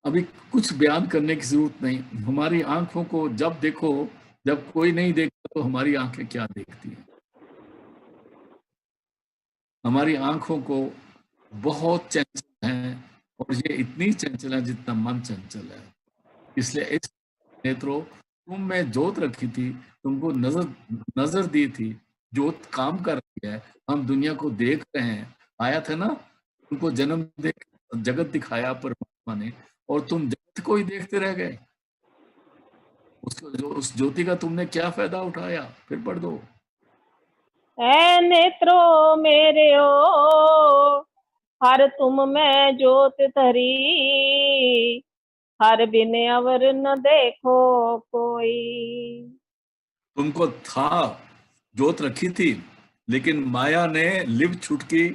अभी कुछ बयान करने की जरूरत नहीं। हमारी आंखों को जब देखो, जब कोई नहीं देखता तो हमारी आंखें क्या देखती हैं? हमारी आंखों को बहुत चंचल है, और ये इतनी चंचल है जितना मन चंचल है। इसलिए इस नेत्रों, तुम में जोत रखी थी, तुमको नजर नजर दी थी, जोत काम कर रही है, हम दुनिया को देख रहे हैं। आया था ना, तुमको जन्म दे जगत दिखाया परमात्मा ने, और तुम जगत को ही देखते रह गए। उस ज्योति का तुमने क्या फायदा उठाया? फिर पढ़ दो। है नेत्रों मेरे ओ हर तुम में जोत धरी, हर बिन अवर न देखो कोई। तुमको था, जोत रखी थी, लेकिन माया ने लिव छुटकी,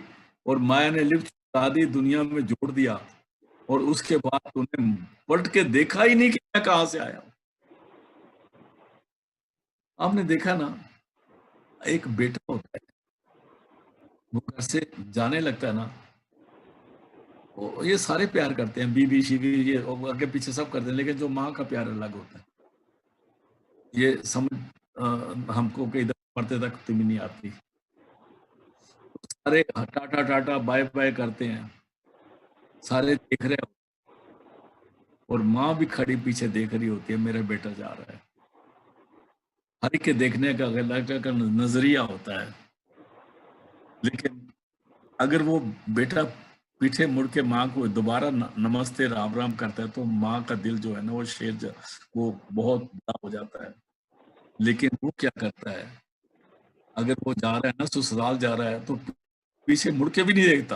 और माया ने लिव छुटा दी, दुनिया में जोड़ दिया, और उसके बाद तुमने पलट के देखा ही नहीं कि मैं कहां से आया हूं। आपने देखा ना, एक बेटा होता है, वो घर से जाने लगता है ना, ये सारे प्यार करते हैं, बीबी शीबी ये आगे पीछे सब करते हैं, लेकिन जो माँ का प्यार अलग होता है। ये समझ हमको कई दफा पढ़ते तक तुम नहीं आती। सारे टाटा टाटा बाय बाय करते हैं, सारे देख रहे हो, और माँ भी खड़ी पीछे देख रही होती है, मेरा बेटा जा रहा है। हर एक के देखने का अलग का नजरिया होता है, लेकिन अगर वो बेटा पीछे मुड़ के माँ को दोबारा नमस्ते राम राम करता है, तो माँ का दिल जो है ना, वो वो बहुत बड़ा हो जाता है। लेकिन वो क्या करता है, अगर वो जा रहा है ना, ससुराल जा रहा है, तो पीछे मुड़ के भी नहीं देखता,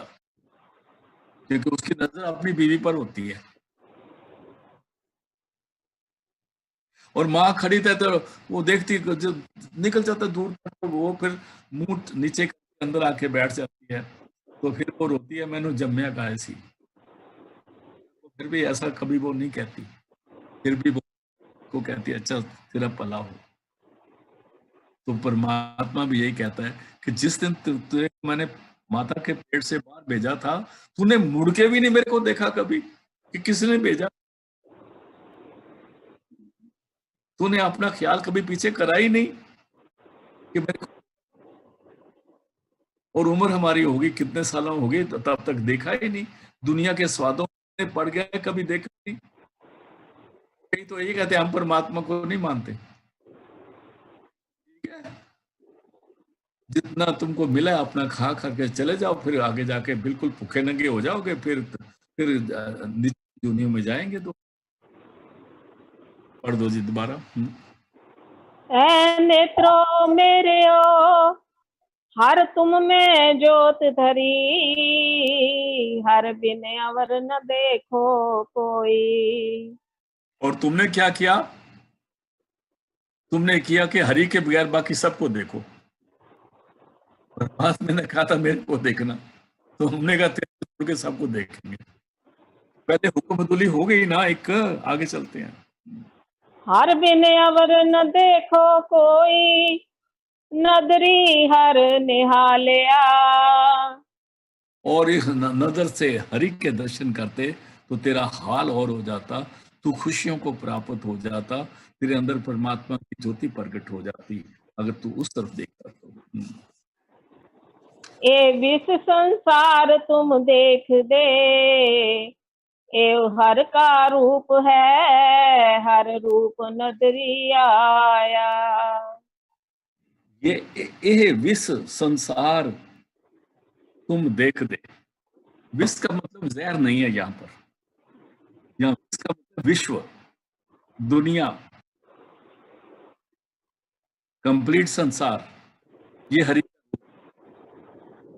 क्योंकि उसकी नजर अपनी बीवी पर होती है। और माँ खड़ी था तो वो देखती, जो निकल जाता दूर तक, तो वो फिर मुंह नीचे करके अंदर आके बैठ जाती है, तो फिर वो रोती है, मैंने जम्या का ऐसी। तो फिर भी ऐसा कभी वो नहीं कहती, फिर भी वो को कहती है, अच्छा तेरा भला हो। तो परमात्मा भी यही कहता है कि जिस दिन तुझे मैंने माता के पेट से बाहर भेजा था, तूने मुड़ के भी नहीं मेरे को देखा कभी कि किसने भेजा। तूने अपना ख्याल कभी पीछे करा ही नहीं कि मेरे को, और उम्र हमारी होगी कितने सालों होगी, तो तब तक देखा ही नहीं। दुनिया के स्वादों में पड़ गए, कभी देखा नहीं। कई तो यही कहते हैं हम परमात्मा को नहीं मानते। ठीक है, जितना तुमको मिला अपना खा खा के चले जाओ, फिर आगे जाके बिल्कुल भूखे नंगे हो जाओगे, फिर नीचे दुनिया में जाएंगे। तो पढ़ दो जी दोबारा। है नेत्रों मेरे ओ हर तुम में जोत धरी, हर बिन अवर न देखो कोई। और तुमने क्या किया? तुमने किया कि हरि के बगैर बाकी सबको देखो। और बाद मैंने कहा था मेरे को देखना, तो हमने कहा तेरे को छोड़ के सबको देखेंगे। पहले हुक्मदुली हो गई ना एक। आगे चलते हैं। हर बिन अवर न देखो कोई, नदरी हर निहालिया। और इस नजर से हरि के दर्शन करते तो तेरा हाल और हो जाता, तू खुशियों को प्राप्त हो जाता, तेरे अंदर परमात्मा की ज्योति प्रकट हो जाती, अगर तू उस तरफ देखता तो। ए विश्व संसार तुम देख दे, एव हर का रूप है, हर रूप नदरी आया। ये विश्व संसार तुम देख दे। विश्व का मतलब जहर नहीं है यहाँ पर, यहाँ विश्व का मतलब विश्व, दुनिया, कंप्लीट संसार, ये हरि।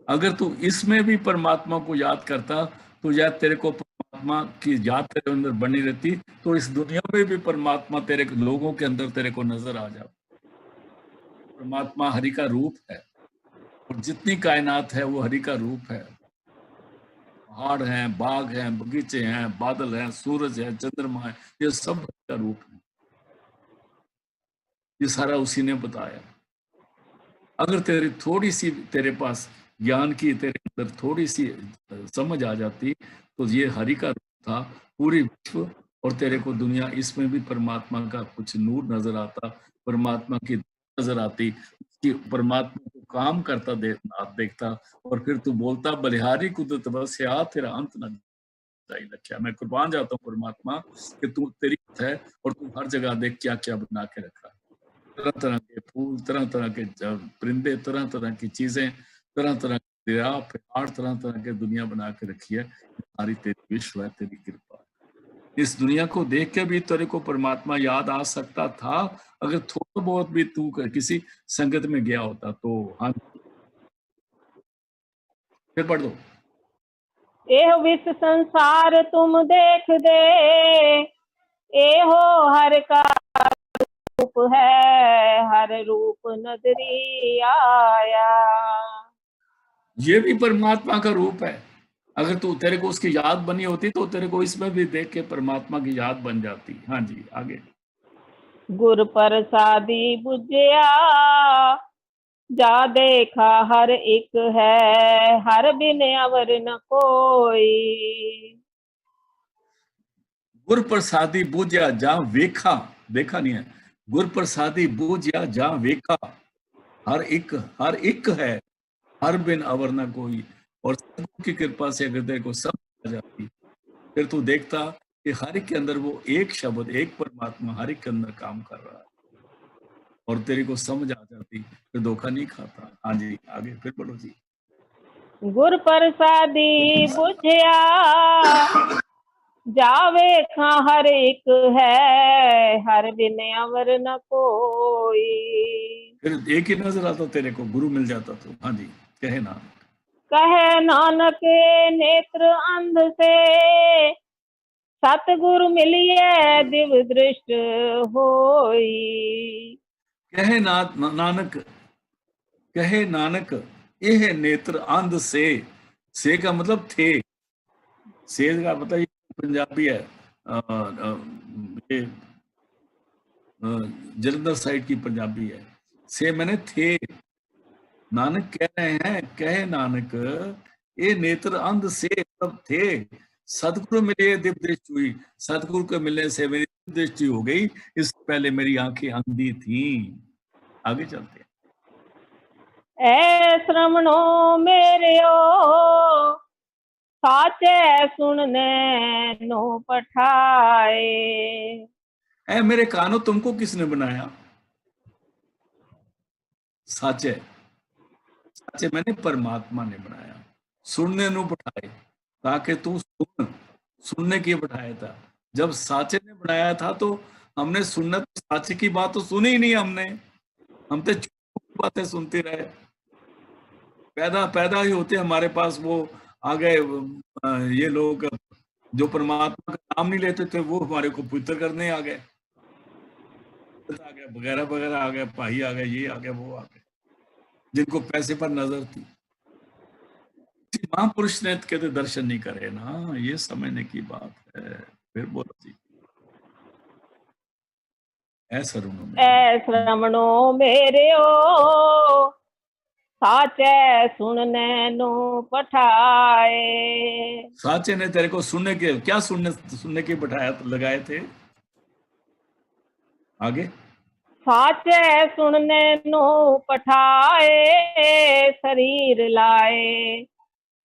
अगर तू इसमें भी परमात्मा को याद करता, तो याद तेरे को परमात्मा परमात्मा की याद तेरे अंदर बनी रहती तो इस दुनिया में भी परमात्मा तेरे लोगों के अंदर तेरे को नजर आ जाता। परमात्मा हरि का रूप है और जितनी कायनात है वो हरि का रूप है। पहाड़ हैं, बाग हैं, बगीचे हैं, बादल हैं, सूरज है, चंद्रमा है, ये सब हरि का रूप है। ये सारा उसी ने बताया। अगर तेरी थोड़ी सी तेरे पास ज्ञान की तेरे अंदर थोड़ी सी समझ आ जाती तो ये हरि का रूप था पूरी विश्व, और तेरे को दुनिया इसमें भी परमात्मा का कुछ नूर नजर आता, परमात्मा की नजर आती, कि परमात्मा को काम करता देखता, और फिर तू बोलता बलिहारी कुदरत बस या तेरा अंत न जाई रखा। मैं कुर्बान जाता हूँ परमात्मा कि तू तेरी है और तू हर जगह देख क्या क्या बना के रखा, तरह तरह के फूल, तरह तरह के परिंदे, तरह तरह की चीजें, तरह तरह के दरिया, पहाड़, तरह तरह के दुनिया बना के रखी है। सारी तेरी विश्व है, तेरी कृपा। इस दुनिया को देख के भी तेरे को परमात्मा याद आ सकता था अगर थोड़ा बहुत भी तू किसी संगत में गया होता तो। हाँ, फिर पढ़ दो। एह विश्व संसार तुम देख दे, एहो हर का रूप है, हर रूप नजरी आया। ये भी परमात्मा का रूप है। अगर तू तेरे को उसकी याद बनी होती तो तेरे को इसमें भी देख के परमात्मा की याद बन जाती। हाँ जी, आगे। गुर प्रसादी बुझिया, जा देखा हर एक है, हर बिन अवर न कोई। गुर प्रसादी बूझया जा वेखा, देखा नहीं है, गुर प्रसादी बूझया जा वेखा, हर एक है, हर बिन अवर न कोई। और सदगुरु की कृपा से अगर तेरे को सब आ जाती फिर तू देखता कि हर एक के अंदर वो एक शब्द, एक परमात्मा हर एक के अंदर काम कर रहा है, और तेरे को समझ आ जाती, फिर धोखा नहीं खाता। हाँ जी, आगे फिर बोलो जी। गुर प्रसादी बुझिया, जावे खा हर एक है, हर बिन अवर न कोई। फिर एक ही नजर आता तेरे को, गुरु मिल जाता तो। हाँ जी, कहे ना। कहे नानक नेत्र अंध से, सतगुरु मिलिए दिव दृष्ट होई। कहे नानक, कहे नानक यह नेत्र अंध से का मतलब थे, से का मतलब ये पंजाबी है, ये जलंधर साइड की पंजाबी है। से मैंने थे, नानक कह रहे हैं, कहे नानक ये नेत्र अंध से तब थे, सदगुरु मिले दिव्य दृष्टि हुई। सदगुरु के मिलने से मेरी दिव्य दृष्टि हो गई, इससे पहले मेरी आंखें अंधी थी। आगे चलते हैं। ऐ श्रवणो मेरियो, साचे सुनने नो पठाए। ऐ मेरे कानों तुमको किसने बनाया? साचे, साचे मैंने परमात्मा ने बनाया। सुनने नु बैठाए, ताकि तू सुनने के बैठाया था। जब साचे ने बनाया था तो हमने सुनना, तो साचे की बात तो सुनी ही नहीं हमने, हम तो बातें सुनते रहे। पैदा पैदा ही होते हमारे पास वो आ गए ये लोग जो परमात्मा का नाम नहीं लेते थे, वो हमारे को पवित्र करने आ गए, आ गए वगैरह वगैरह आ गए, भाई आ गए, ये आ गए, वो आ गए, जिनको पैसे पर नजर थी। महापुरुष ने कहते दर्शन नहीं करे ना, ये समझने की बात है। फिर बोलो जी। ऐसा रुनो मेरे, ऐ श्रवणो मेरियो, साचे सुनने नो पठाए। साचे ने तेरे को सुनने के, क्या सुनने सुनने के बैठाया लगाए थे? आगे। साचे सुनने नो पठाए, शरीर लाए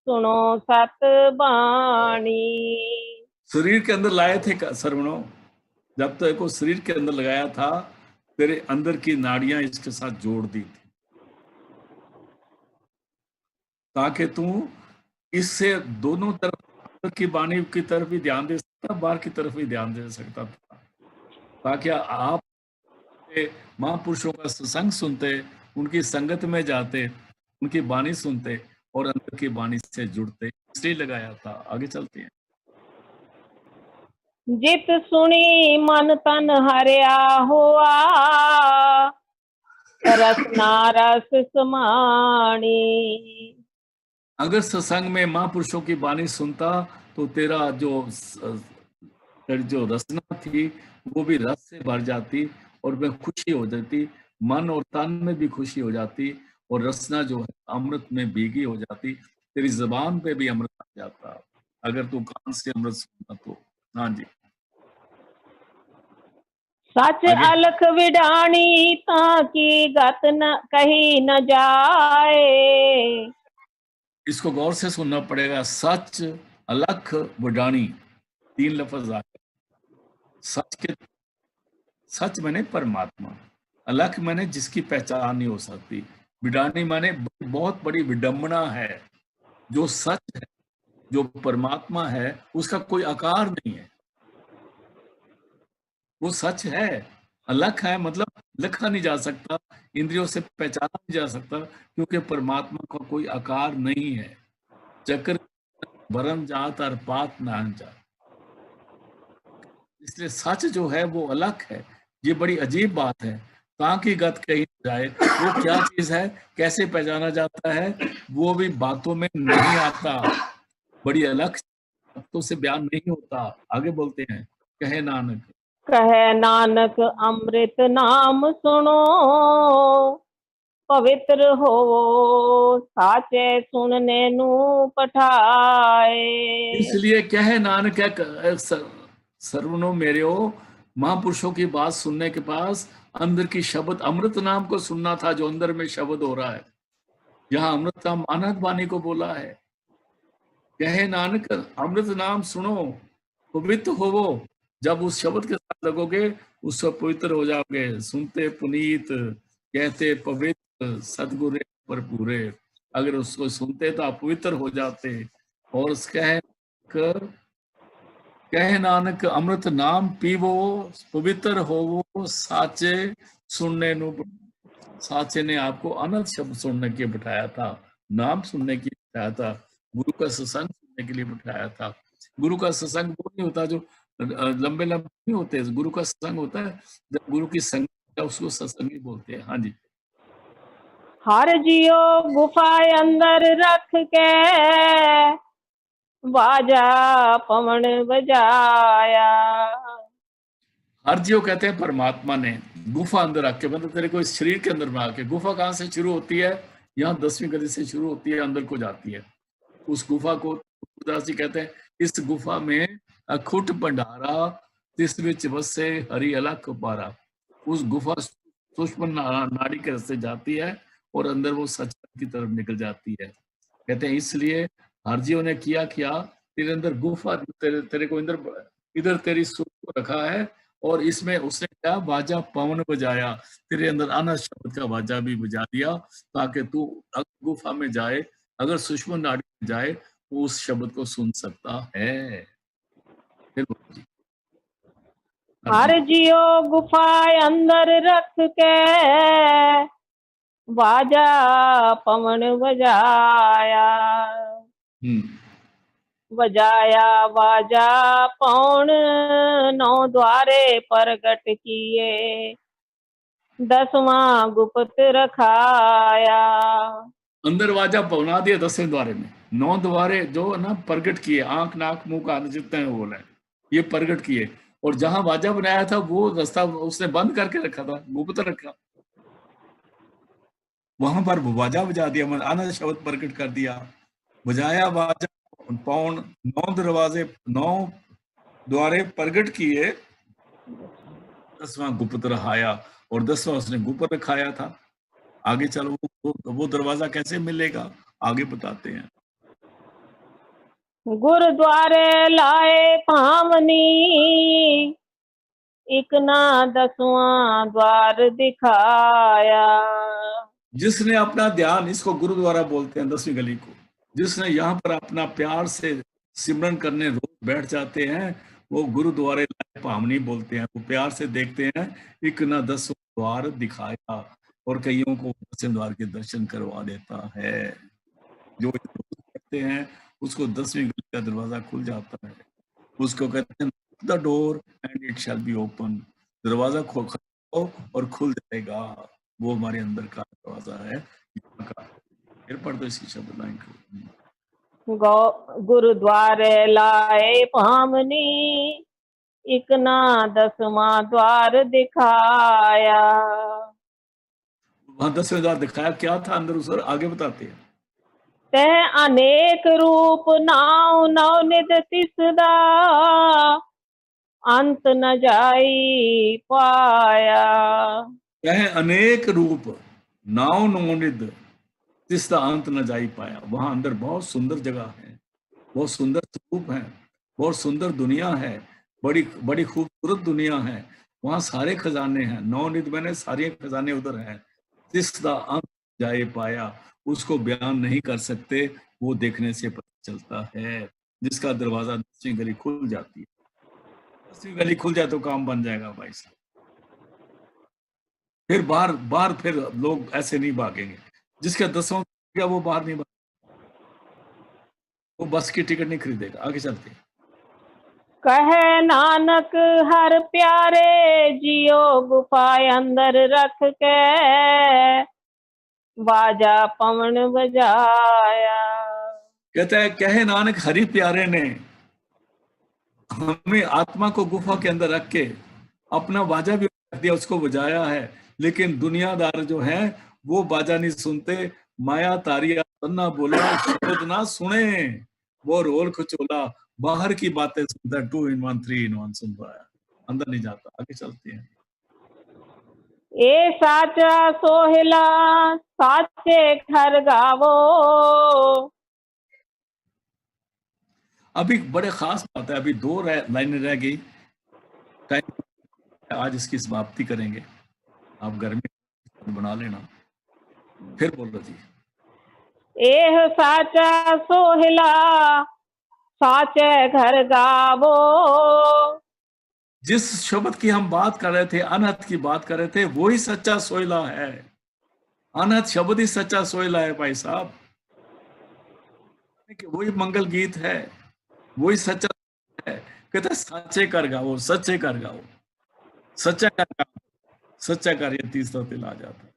सुनो सत बाणी। शरीर के अंदर लाए थे श्रवणों, जब तेरे को शरीर के अंदर लगाया था, तेरे अंदर की नाड़ियां इसके साथ जोड़ दी थी, ताकि तू इससे दोनों तरफ, अंदर की वाणी की तरफ भी ध्यान दे सकता, बाहर की तरफ भी ध्यान दे सकता था, ताकि आप महापुरुषों का सत्संग सुनते, उनकी संगत में जाते, उनकी वाणी सुनते और अंदर की वाणी से जुड़ते, इसलिए लगाया था। आगे चलते हैं। जित सुनी मन तन हरिया हुआ, रसना रस समाणी। अगर सत्संग में महापुरुषों की वाणी सुनता तो तेरा तेरी जो रसना थी वो भी रस से भर जाती और मैं खुशी हो जाती, मन और तन में भी खुशी हो जाती, और रसना जो है अमृत में भीगी हो जाती, तेरी जबान पे भी अमृत आ जाता अगर तू कान से अमृत सुनता तो। हाँ जी, सच आगे। अलख विडाणी ताकि गत न कही न जाए। इसको गौर से सुनना पड़ेगा। सच, अलख, वडाणी, 3 लफ्ज आ गए। सच के सच माने परमात्मा, अलख माने जिसकी पहचान नहीं हो सकती, विडानी माने बहुत बड़ी विडंबना है। जो सच है, जो परमात्मा है, उसका कोई आकार नहीं है, वो सच है। अलख है मतलब लिखा नहीं जा सकता, इंद्रियों से पहचाना नहीं जा सकता, क्योंकि परमात्मा का कोई आकार नहीं है। चक्र भरम जात और पात ना जा, इसलिए सच जो है वो अलग है। ये बड़ी अजीब बात है। ताकि गत कही जाए, वो क्या चीज है, कैसे पहचाना जाता है, वो भी बातों में नहीं आता, बड़ी अलग शब्दों से बयान नहीं होता। आगे बोलते हैं, कहे नानक। कहे नानक अमृत नाम सुनो, पवित्र हो साचे सुनने नू पठाए। इसलिए कहे नानक है, सर्वनो मेरे हो, महापुरुषों की बात सुनने के पास अंदर की शब्द अमृत नाम को सुनना था, जो अंदर में शब्द हो रहा है। यहाँ अमृत नाम अनंत वाणी को बोला है। कहे नानक अमृत नाम सुनो, पवित्र होवो। जब उस शब्द के साथ लगोगे, उससे पवित्र हो जाओगे। सुनते पुनीत, कहते पवित्र, सदगुरे पर पूरे। अगर उसको सुनते तो आप पवित्र हो जाते। और कहे नानक अमृत नाम पीवो, पवित्र होवो साचे सुनने नु। साचे ने आपको अनंत शब्द सुनने के बिठाया था, नाम सुनने के लिए बिठाया था, गुरु का सत्संग सुनने के लिए बिठाया था। गुरु का सत्संग वो नहीं होता जो लंबे लंबे नहीं होते। गुरु का सत्संग होता है जब गुरु की संगत है, उसको सत्संग ही बोलते हैं। हाँ जी, हर जियो गुफा अंदर रख के, बाजा पवन बजाया। हर जीव कहते हैं परमात्मा ने गुफा अंदर आके, मतलब तेरे को इस शरीर के अंदर में आके। गुफा कहाँ से शुरू होती है? यहाँ 10वीं गली से शुरू होती है, अंदर को जाती है। उस गुफा को तुलसीदास जी कहते हैं, इस गुफा में अखुट भंडारा, तिस विच वसे हरि अलख पारा। उस गुफा सूक्ष्म नाड़ी के रास्ते जाती है और अंदर वो सच्चाई की तरफ निकल जाती है। कहते हैं इसलिए हरजियों ने किया तेरे अंदर गुफा, तेरे को इधर तेरी सूर को रखा है, और इसमें उसने क्या बाजा पवन बजाया, तेरे अंदर अनंत शब्द का बाजा भी बजा दिया, ताकि तू गुफा में जाए, अगर सूक्ष्म नाड़ी में जाए तो उस शब्द को सुन सकता है। फिर बोलो जी, हर हरजी। जियो गुफा अंदर रख के, बाजा पवन बजाया। बजाया बाजा पौन, नौ द्वारे प्रगट किए, 10वां गुप्त रखाया। अंदर बाजा पवना दिया 10वें द्वारे में, 9 द्वारे जो ना प्रगट किए, आंख नाक मुंह कान जितने हैं बोला है, ये प्रगट किए। और जहां बाजा बनाया था वो रास्ता उसने बंद करके रखा था, गुप्त रखा, वहां पर बाजा बजा दिया, आनंद शब्द प्रकट कर दिया। बजाया बाजा पौन, 9 दरवाजे, 9 द्वारे प्रगट किए, 10वां गुप्त रहाया। और 10वां उसने गुप्त रखाया था। आगे चलो, वो दरवाजा कैसे मिलेगा आगे बताते हैं। गुरुद्वारे लाए पावनी, एक ना 10वां द्वार दिखाया। जिसने अपना ध्यान, इसको गुरुद्वारा बोलते हैं 10वीं गली को, जिसने यहाँ पर अपना प्यार से सिमरन करने रोज बैठ जाते हैं, वो गुरुद्वारे लाए पावनी बोलते हैं। वो प्यार से देखते हैं, एक ना 10 द्वार दिखाया, और कईयों को 10वें द्वार के दर्शन करवा देता है। जो करते हैं उसको 10वीं गली का दरवाजा खुल जाता है। उसको कहते हैं the door and it shall be open, दरवाजा खोलो और खुल जाएगा। वो हमारे अंदर का दरवाजा है यहाँ का। फिर पढ़ दो इसी शब्द लाइन को। गुरुद्वारे लाए भामनी, एक ना 10वां द्वार दिखाया। वहां 10वें द्वार दिखाया, क्या था अंदर उस, आगे बताते हैं। तह अनेक रूप नाव नवनिध तिसदा, अंत न जाई पाया। कहे अनेक रूप नाव नवनिध तिसदा अंत न जाई पाया। वहां अंदर बहुत सुंदर जगह है, बहुत सुंदर स्वरूप है, बहुत सुंदर दुनिया है, बड़ी बड़ी खूबसूरत दुनिया है। वहां सारे खजाने हैं, नवनिध मैंने सारे खजाने उधर हैं। तिसदा अंत जाए पाया, उसको बयान नहीं कर सकते, वो देखने से पता चलता है। जिसका दरवाजा 10वीं गली खुल जाती है, 10वीं गली खुल जाए तो काम बन जाएगा भाई साहब। फिर बाहर बाहर फिर लोग ऐसे नहीं भागेंगे। जिसका 10वां गया वो बाहर नहीं भागेगा, वो बस की टिकट नहीं खरीदेगा। आगे चलते हैं। कहे नानक हर प्यारे, जियो गुफा अंदर रख के, बाजा पवन बजाया। कहता है कहे नानक हरि प्यारे ने हमें आत्मा को गुफा के अंदर रख के अपना बाजा भी रख दिया, उसको बजाया है। लेकिन दुनियादार जो है वो बाजा नहीं सुनते। माया तारिया तन्ना बोला, शब्द ना सुने, वो रोल खचोला, बाहर की बातें सुनता है। 2 in 1 3 in 1 सुन रहा है, अंदर नहीं जाता। आगे चलते हैं। ए साचा सोहिला साचे घर गावो। अभी बड़े खास बात है, अभी 2 लाइनें रह गई, टाइम आज इसकी समाप्ति करेंगे। आप घर में बना लेना, फिर बोलो जी। एह साचा सोहिला साचे घर गावो। जिस शब्द की हम बात कर रहे थे, अनहद की बात कर रहे थे, वही सच्चा सोइला है। अनहद शब्द ही सच्चा सोइला है भाई साहब। वही मंगल गीत है, वही सच्चा है। कहते सच्चे कर गाओ, सच्चे कर गाओ, सच्चा कर गाओ, सच्चा कार्य तीसरा तिल आ जाता है।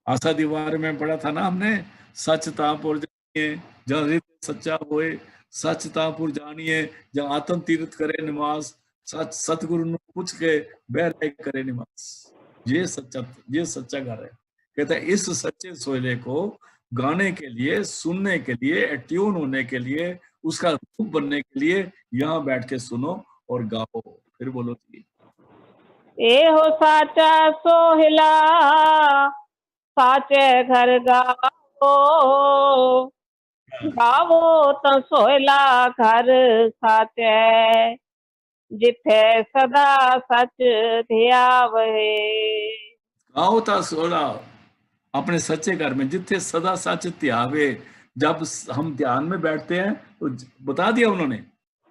आशा दीवार में पढ़ा था ना हमने, सच तापुर जानिए जहाँ हृदय सच्चा होए, सच तापुर जानिए जहाँ आत्म तीर्थ करे निवास, सच सतगुरु ने पूछ के बैर करे निवास। ये सच्चा घर है। कहता है इस सच्चे सोयले को गाने के लिए, सुनने के लिए, ट्यून होने के लिए, उसका रूप बनने के लिए यहाँ बैठ के सुनो और गाओ। फिर बोलो जी। ए हो साचा सोहिला साचे घर गावो। गावो तो सोहिला घर साचे, जिथे सदा सच ध्यावे। गाओ ता सोला अपने सच्चे घर में, जिथे सदा सच ध्यावे। जब हम ध्यान में बैठते हैं तो बता दिया उन्होंने,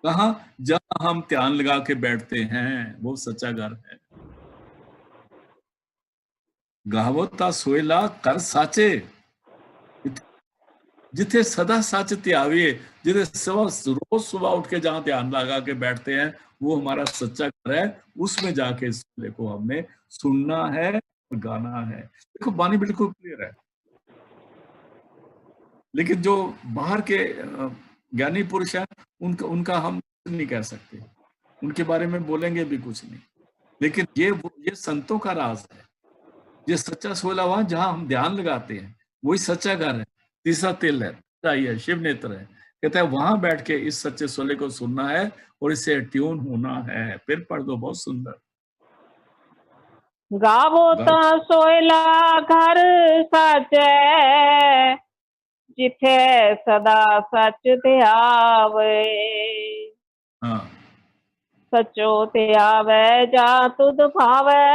कहा जहां हम ध्यान लगा के बैठते हैं वो सच्चा घर है। गावता सोयला कर साचे, जिथे सदा सच ध्यावे। जिथे रोज सुबह उठ के जहां ध्यान लगा के बैठते हैं वो हमारा सच्चा घर है। उसमें जाके इस को हमने सुनना है और गाना है। देखो बानी बिल्कुल क्लियर है, लेकिन जो बाहर के ज्ञानी पुरुष हैं उनका उनका हम नहीं कह सकते, उनके बारे में बोलेंगे भी कुछ नहीं। लेकिन ये संतों का राज है। ये सच्चा सोला वहां जहां हम ध्यान लगाते हैं वही सच्चा घर है। तीसरा तिल है, शिव नेत्र है। कहता है वहां बैठ के इस सच्चे सोले को सुनना है और इससे ट्यून होना है। फिर पढ़ दो, बहुत सुंदर। गावो तो सोयला घर साचे, जिथे सदा सच ध्यावे। हाँ, सचो ध्यावे जा तुद भावे।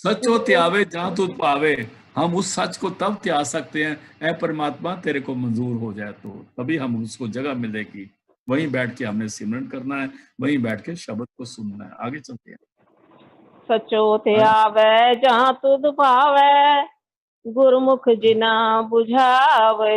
सचो त्यावे जहां तुझ पावे। हम उस सच को तब त्याग सकते हैं, ऐ परमात्मा तेरे को मंजूर हो जाए तो, तभी हम उसको जगह मिलेगी। वहीं बैठ के हमने सिमरन करना है, वहीं बैठ के शब्द को सुनना है। आगे चलते हैं। सचो ध्यावे जहाँ तुद भावे, गुरमुख जिना बुझावे।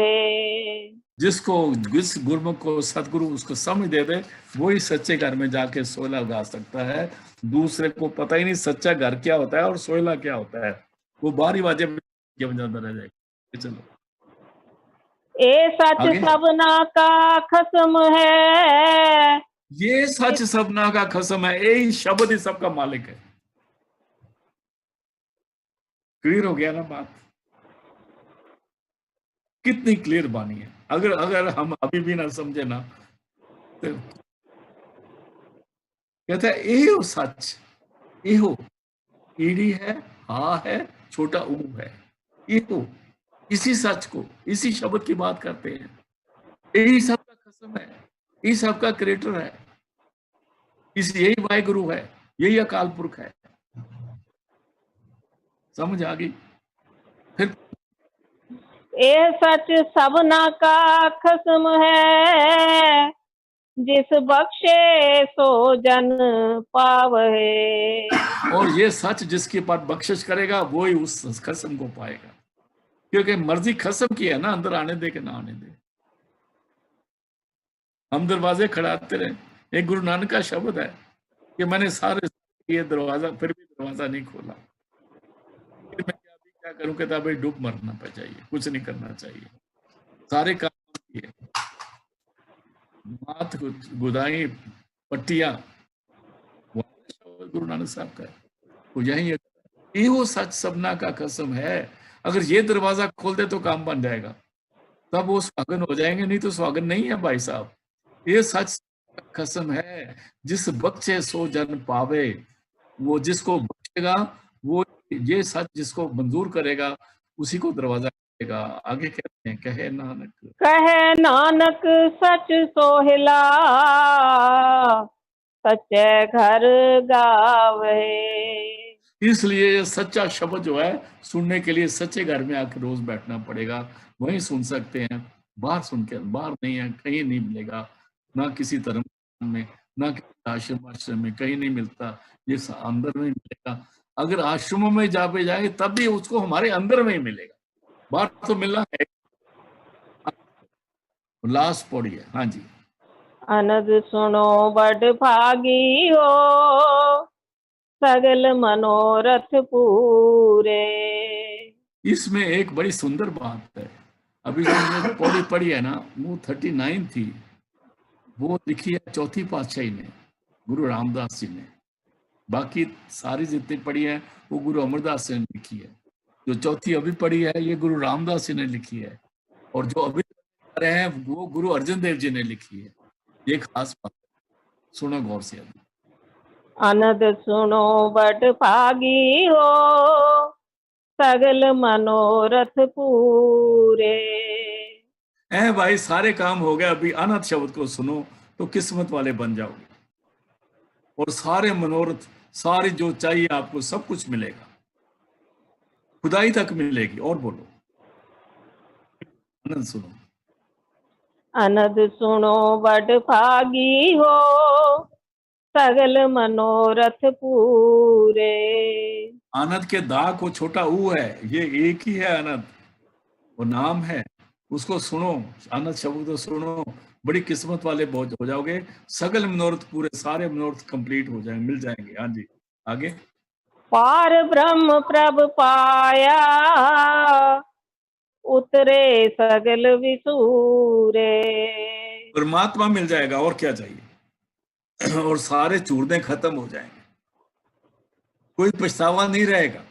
जिसको जिस गुरुमुख को सदगुरु उसको समझ दे दे, वही सच्चे घर में जाके सोहला लगा सकता है। दूसरे को पता ही नहीं सच्चा घर क्या होता है और सोहला क्या होता है, वो बारी बाजे बजाता रह जाएगा। चलो ए सच आगे। सबना का खस्म है, ये सच सबना का कसम है, यही शब्द ही सबका मालिक है। क्लियर हो गया ना बात? कितनी क्लियर बानी है। अगर अगर हम अभी भी ना समझे ना, तो कहता है एहो सच, एहो ईड़ी है, हा है, छोटा ऊ है, एहो, इसी सच को, इसी शब्द की बात करते हैं। यही सबका कसम है, यही सबका क्रिएटर है, इस यही वाहिगुरु है, यही अकाल पुरख है। समझ आ गई? फिर ए सच सबना का खस्म है, जिस बख्शे सो जन पावे। और ये सच जिसके पास बख्शिश करेगा वो ही उस कसम को पाएगा, क्योंकि मर्जी कसम की है ना, अंदर आने दे कि ना आने दे। हम दरवाजे खड़ाते रहे। एक गुरु नानक का शब्द है कि मैंने सारे ये दरवाजा फिर भी दरवाजा नहीं खोला, फिर मैं क्या करूं? कहता भाई डूब मरना पे चाहिए, कुछ नहीं करना चाहिए, सारे काम किए, माथ गुदाई पट्टियां, गुरु नानक साहब का है। तो यही है, ये वो सच सबना का कसम है। अगर ये दरवाजा खोल दे तो काम बन जाएगा, तब वो सुहागन हो जाएंगे, नहीं तो सुहागन नहीं है भाई साहब। ये सच कसम है, जिस बख्शे सो जन पावे, वो जिसको बख्शेगा वो, ये सच जिसको मंजूर करेगा उसी को दरवाजा खुलेगा। आगे कहते हैं, कहे नानक, कहे नानक सच सोहिला, सच्चे घर गावे। इसलिए ये सच्चा शब्द जो है सुनने के लिए सच्चे घर में आकर रोज बैठना पड़ेगा, वहीं सुन सकते हैं। बाहर सुन के बाहर नहीं है, कहीं नहीं मिलेगा, ना किसी धर्म में, ना किसी आश्रम में, कहीं नहीं मिलता। ये अंदर में मिलेगा। अगर आश्रमों में जा पे जाए तब भी उसको हमारे अंदर में ही मिलेगा, बाहर तो मिलना है। लास्ट पौड़ी है, हाँ जी। अनद सुनो बड़ भागी हो, सगल मनोरथ पूरे। इसमें एक बड़ी सुंदर बात है। अभी जो हमने पौड़ी पढ़ी है ना, वो 39 थी, वो लिखी है चौथी पातशाही ने, गुरु रामदास जी ने। बाकी सारी जितनी पढ़ी है वो गुरु अमरदास जी ने लिखी है। जो चौथी अभी पढ़ी है ये गुरु रामदास जी ने लिखी है, और जो अभी पढ़ रहे हैं वो गुरु अर्जन देव जी ने लिखी है। ये खास बात है, सुनो गौर से अभी। अनद सुनो बड़ भागी हो, सगल मनोरथ पूरे। ऐ भाई सारे काम हो गए, अभी अनहद शब्द को सुनो तो किस्मत वाले बन जाओगे, और सारे मनोरथ, सारी जो चाहिए आपको सब कुछ मिलेगा, खुदाई तक मिलेगी। और बोलो, आनंद सुनो। अनद सुनो बड़ भागी हो, सगल मनोरथ पूरे। आनंद के दा को छोटा ऊ है, ये एक ही है आनंद, वो नाम है। उसको सुनो, आनंद शब्द को सुनो, बड़ी किस्मत वाले बहुत हो जाओगे। सगल मनोरथ पूरे, सारे मनोरथ कंप्लीट हो जाएंगे, मिल जाएंगे। हाँ जी, आगे। पार ब्रह्म प्रभ पाया, उतरे सगल विसूरे। परमात्मा मिल जाएगा, और क्या चाहिए। और सारे चूरने खत्म हो जाएंगे, कोई पछतावा नहीं रहेगा।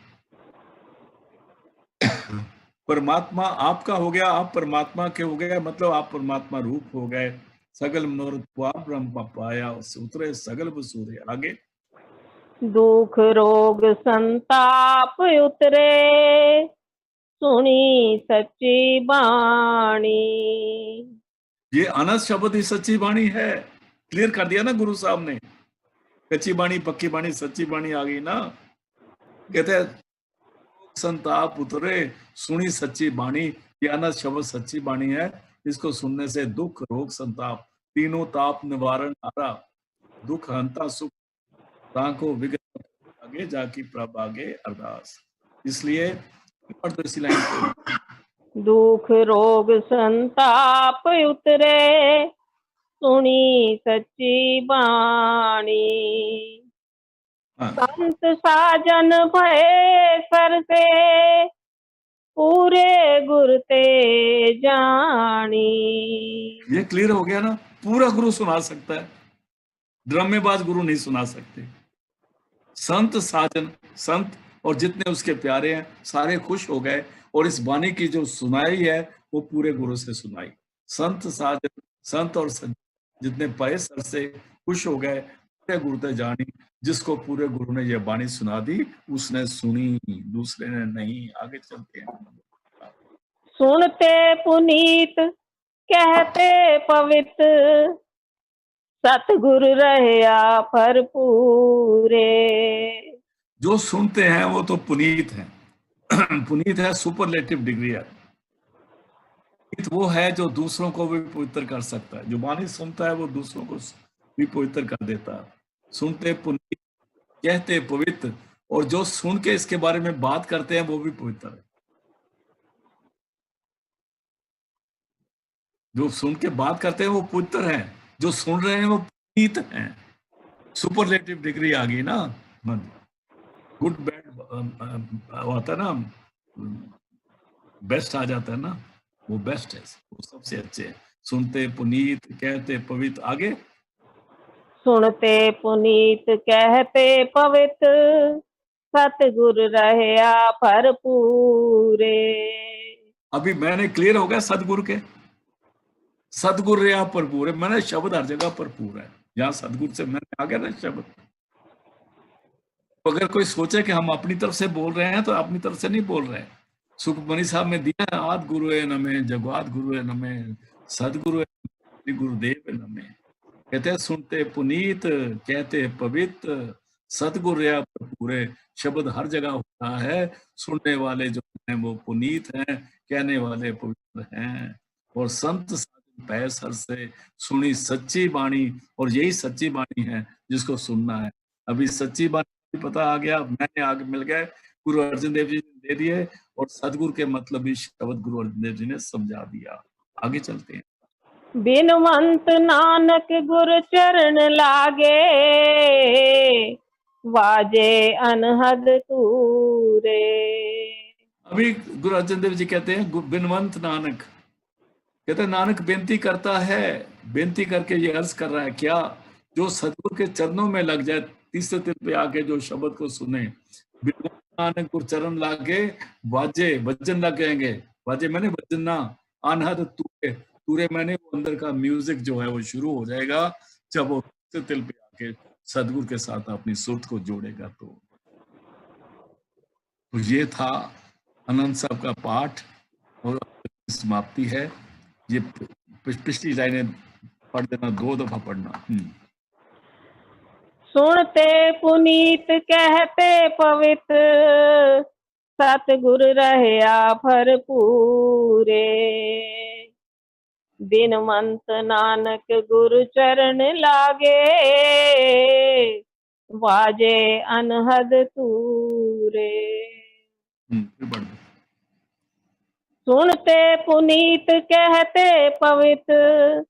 परमात्मा आपका हो गया, आप परमात्मा के हो गए, मतलब आप परमात्मा रूप हो गए। सगल मनोरथ पार ब्रह्म पाया, उससे उतरे सगल वसूरे। आगे। दुख रोग संताप उतरे, सुनी सच्ची बाणी। ये अनंत शब्द ही सच्ची बाणी है। क्लियर कर दिया ना गुरु साहब ने, कच्ची बाणी पक्की बाणी सच्ची बाणी आ गई ना। कहते हैं संताप उतरे, सुनी सच्ची बाणी। ये अनंत शब्द सच्ची बाणी है, इसको सुनने से दुख रोग संताप तीनों ताप निवारण आरा, दुख हंता सुख ताको विगत, आगे जाकी प्रभ आगे अरदास। इसलिए तो इसी लाइन दुख रोग संताप उतरे, सुनी सच्ची बाणी। हाँ, संत साजन भये सर से, पूरे गुर ते जानी। ये क्लियर हो गया ना? पूरा गुरु सुना सकता है, ड्रामेबाज गुरु नहीं सुना सकते। संत साजन, संत और जितने उसके प्यारे हैं सारे खुश हो गए, और इस वाणी की जो सुनाई है वो पूरे गुरु से सुनाई। संत साजन, संत और जितने पाए सर से खुश हो गए, पूरे गुरु ते जानी। जिसको पूरे गुरु ने ये वाणी सुना दी उसने सुनी, दूसरे ने नहीं। आगे चलते हैं। सुनते पुनीत कहते पवित्र, सतगुरु रहया भरपूरे। जो सुनते हैं वो तो पुनीत है। पुनीत है, सुपरलेटिव डिग्री है। पुनीत वो है जो दूसरों को भी पवित्र कर सकता है। जो वाणी सुनता है वो दूसरों को भी पवित्र कर देता है। सुनते पुनीत, कहते पवित्र, और जो सुन के इसके बारे में बात करते हैं वो भी पवित्र है। जो सुन के बात करते हैं वो पवित्र हैं, जो सुन रहे हैं वो पुनीत हैं। सुपरलेटिव डिग्री आ गई ना। गुड बैड होता है ना, बेस्ट आ जाता है ना, वो बेस्ट है, वो सबसे अच्छे है। सुनते पुनीत, कहते पवित्र। आगे सुनते पुनीत कहते पवित्र, सतगुरु रहया भरपूरे। अभी मैंने क्लियर हो गया सदगुरु के। सदगुरु रहा भरपूर है, मैंने शब्द हर जगह भरपूर है। यहाँ सदगुरु से मैंने आ गया ना शब्द। तो अगर कोई सोचे कि हम अपनी तरफ से बोल रहे हैं तो अपनी तरफ से नहीं बोल रहे हैं। सुखमणि साहब ने दिया है, आद गुरु है नमे, जगवाद गुरु है नमे, सदगुरु है गुरुदेव है नमे। कहते हैं सुनते पुनीत, कहते पवित्र, सतगुरु रहा पूरे। शब्द हर जगह होता है। सुनने वाले जो हैं वो पुनीत हैं, कहने वाले पवित्र हैं। और संत पै सर से सुनी सच्ची वाणी, और यही सच्ची वाणी है जिसको सुनना है। अभी सच्ची वाणी पता आ गया, मैंने आगे मिल गए, गुरु अर्जन देव जी ने दे दिए, और सदगुरु के मतलब भी शब्द गुरु अर्जन देव जी ने समझा दिया। आगे चलते हैं। बिनवंत नानक गुरु चरण लागे, वाजे अनहद तूरे। अभी गुरु अर्जन देव जी कहते हैं बिनवंत नानक, कहते हैं नानक बेनती करता है, बेनती करके ये अर्ज कर रहा है क्या, जो सतगुरु के चरणों में लग जाए, तीसरे तिल पे आके जो शब्द को सुने। बिनवंत नानक गुरु चरण लागे, वाजे वजन लग जाएंगे। वाजे मैंने वजना, अनहद तूरे, तूरे मैंने वो अंदर का म्यूजिक जो है वो शुरू हो जाएगा जब वो तीसरे तिल पे आके सदगुरु के साथ अपनी सुरत को जोड़ेगा। तो ये था आनंद साहब का पाठ, और समाप्ति है। ये पिछली लाइनें पढ़ देना, 2 दफा पढ़ना। सुनते पुनीत कहते पवित्र, सतगुरु रहया भरपूरे। बिनवंत नानक गुरु चरण लागे, वाजे अनहद तूरे। सुनते पुनीत कहते पवित्र,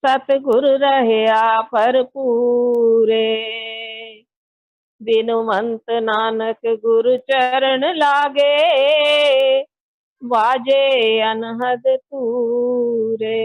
सतगुरु रहया भरपूरे। बिनवंत नानक गुरु चरण लागे, वाजे अनहद तूरे।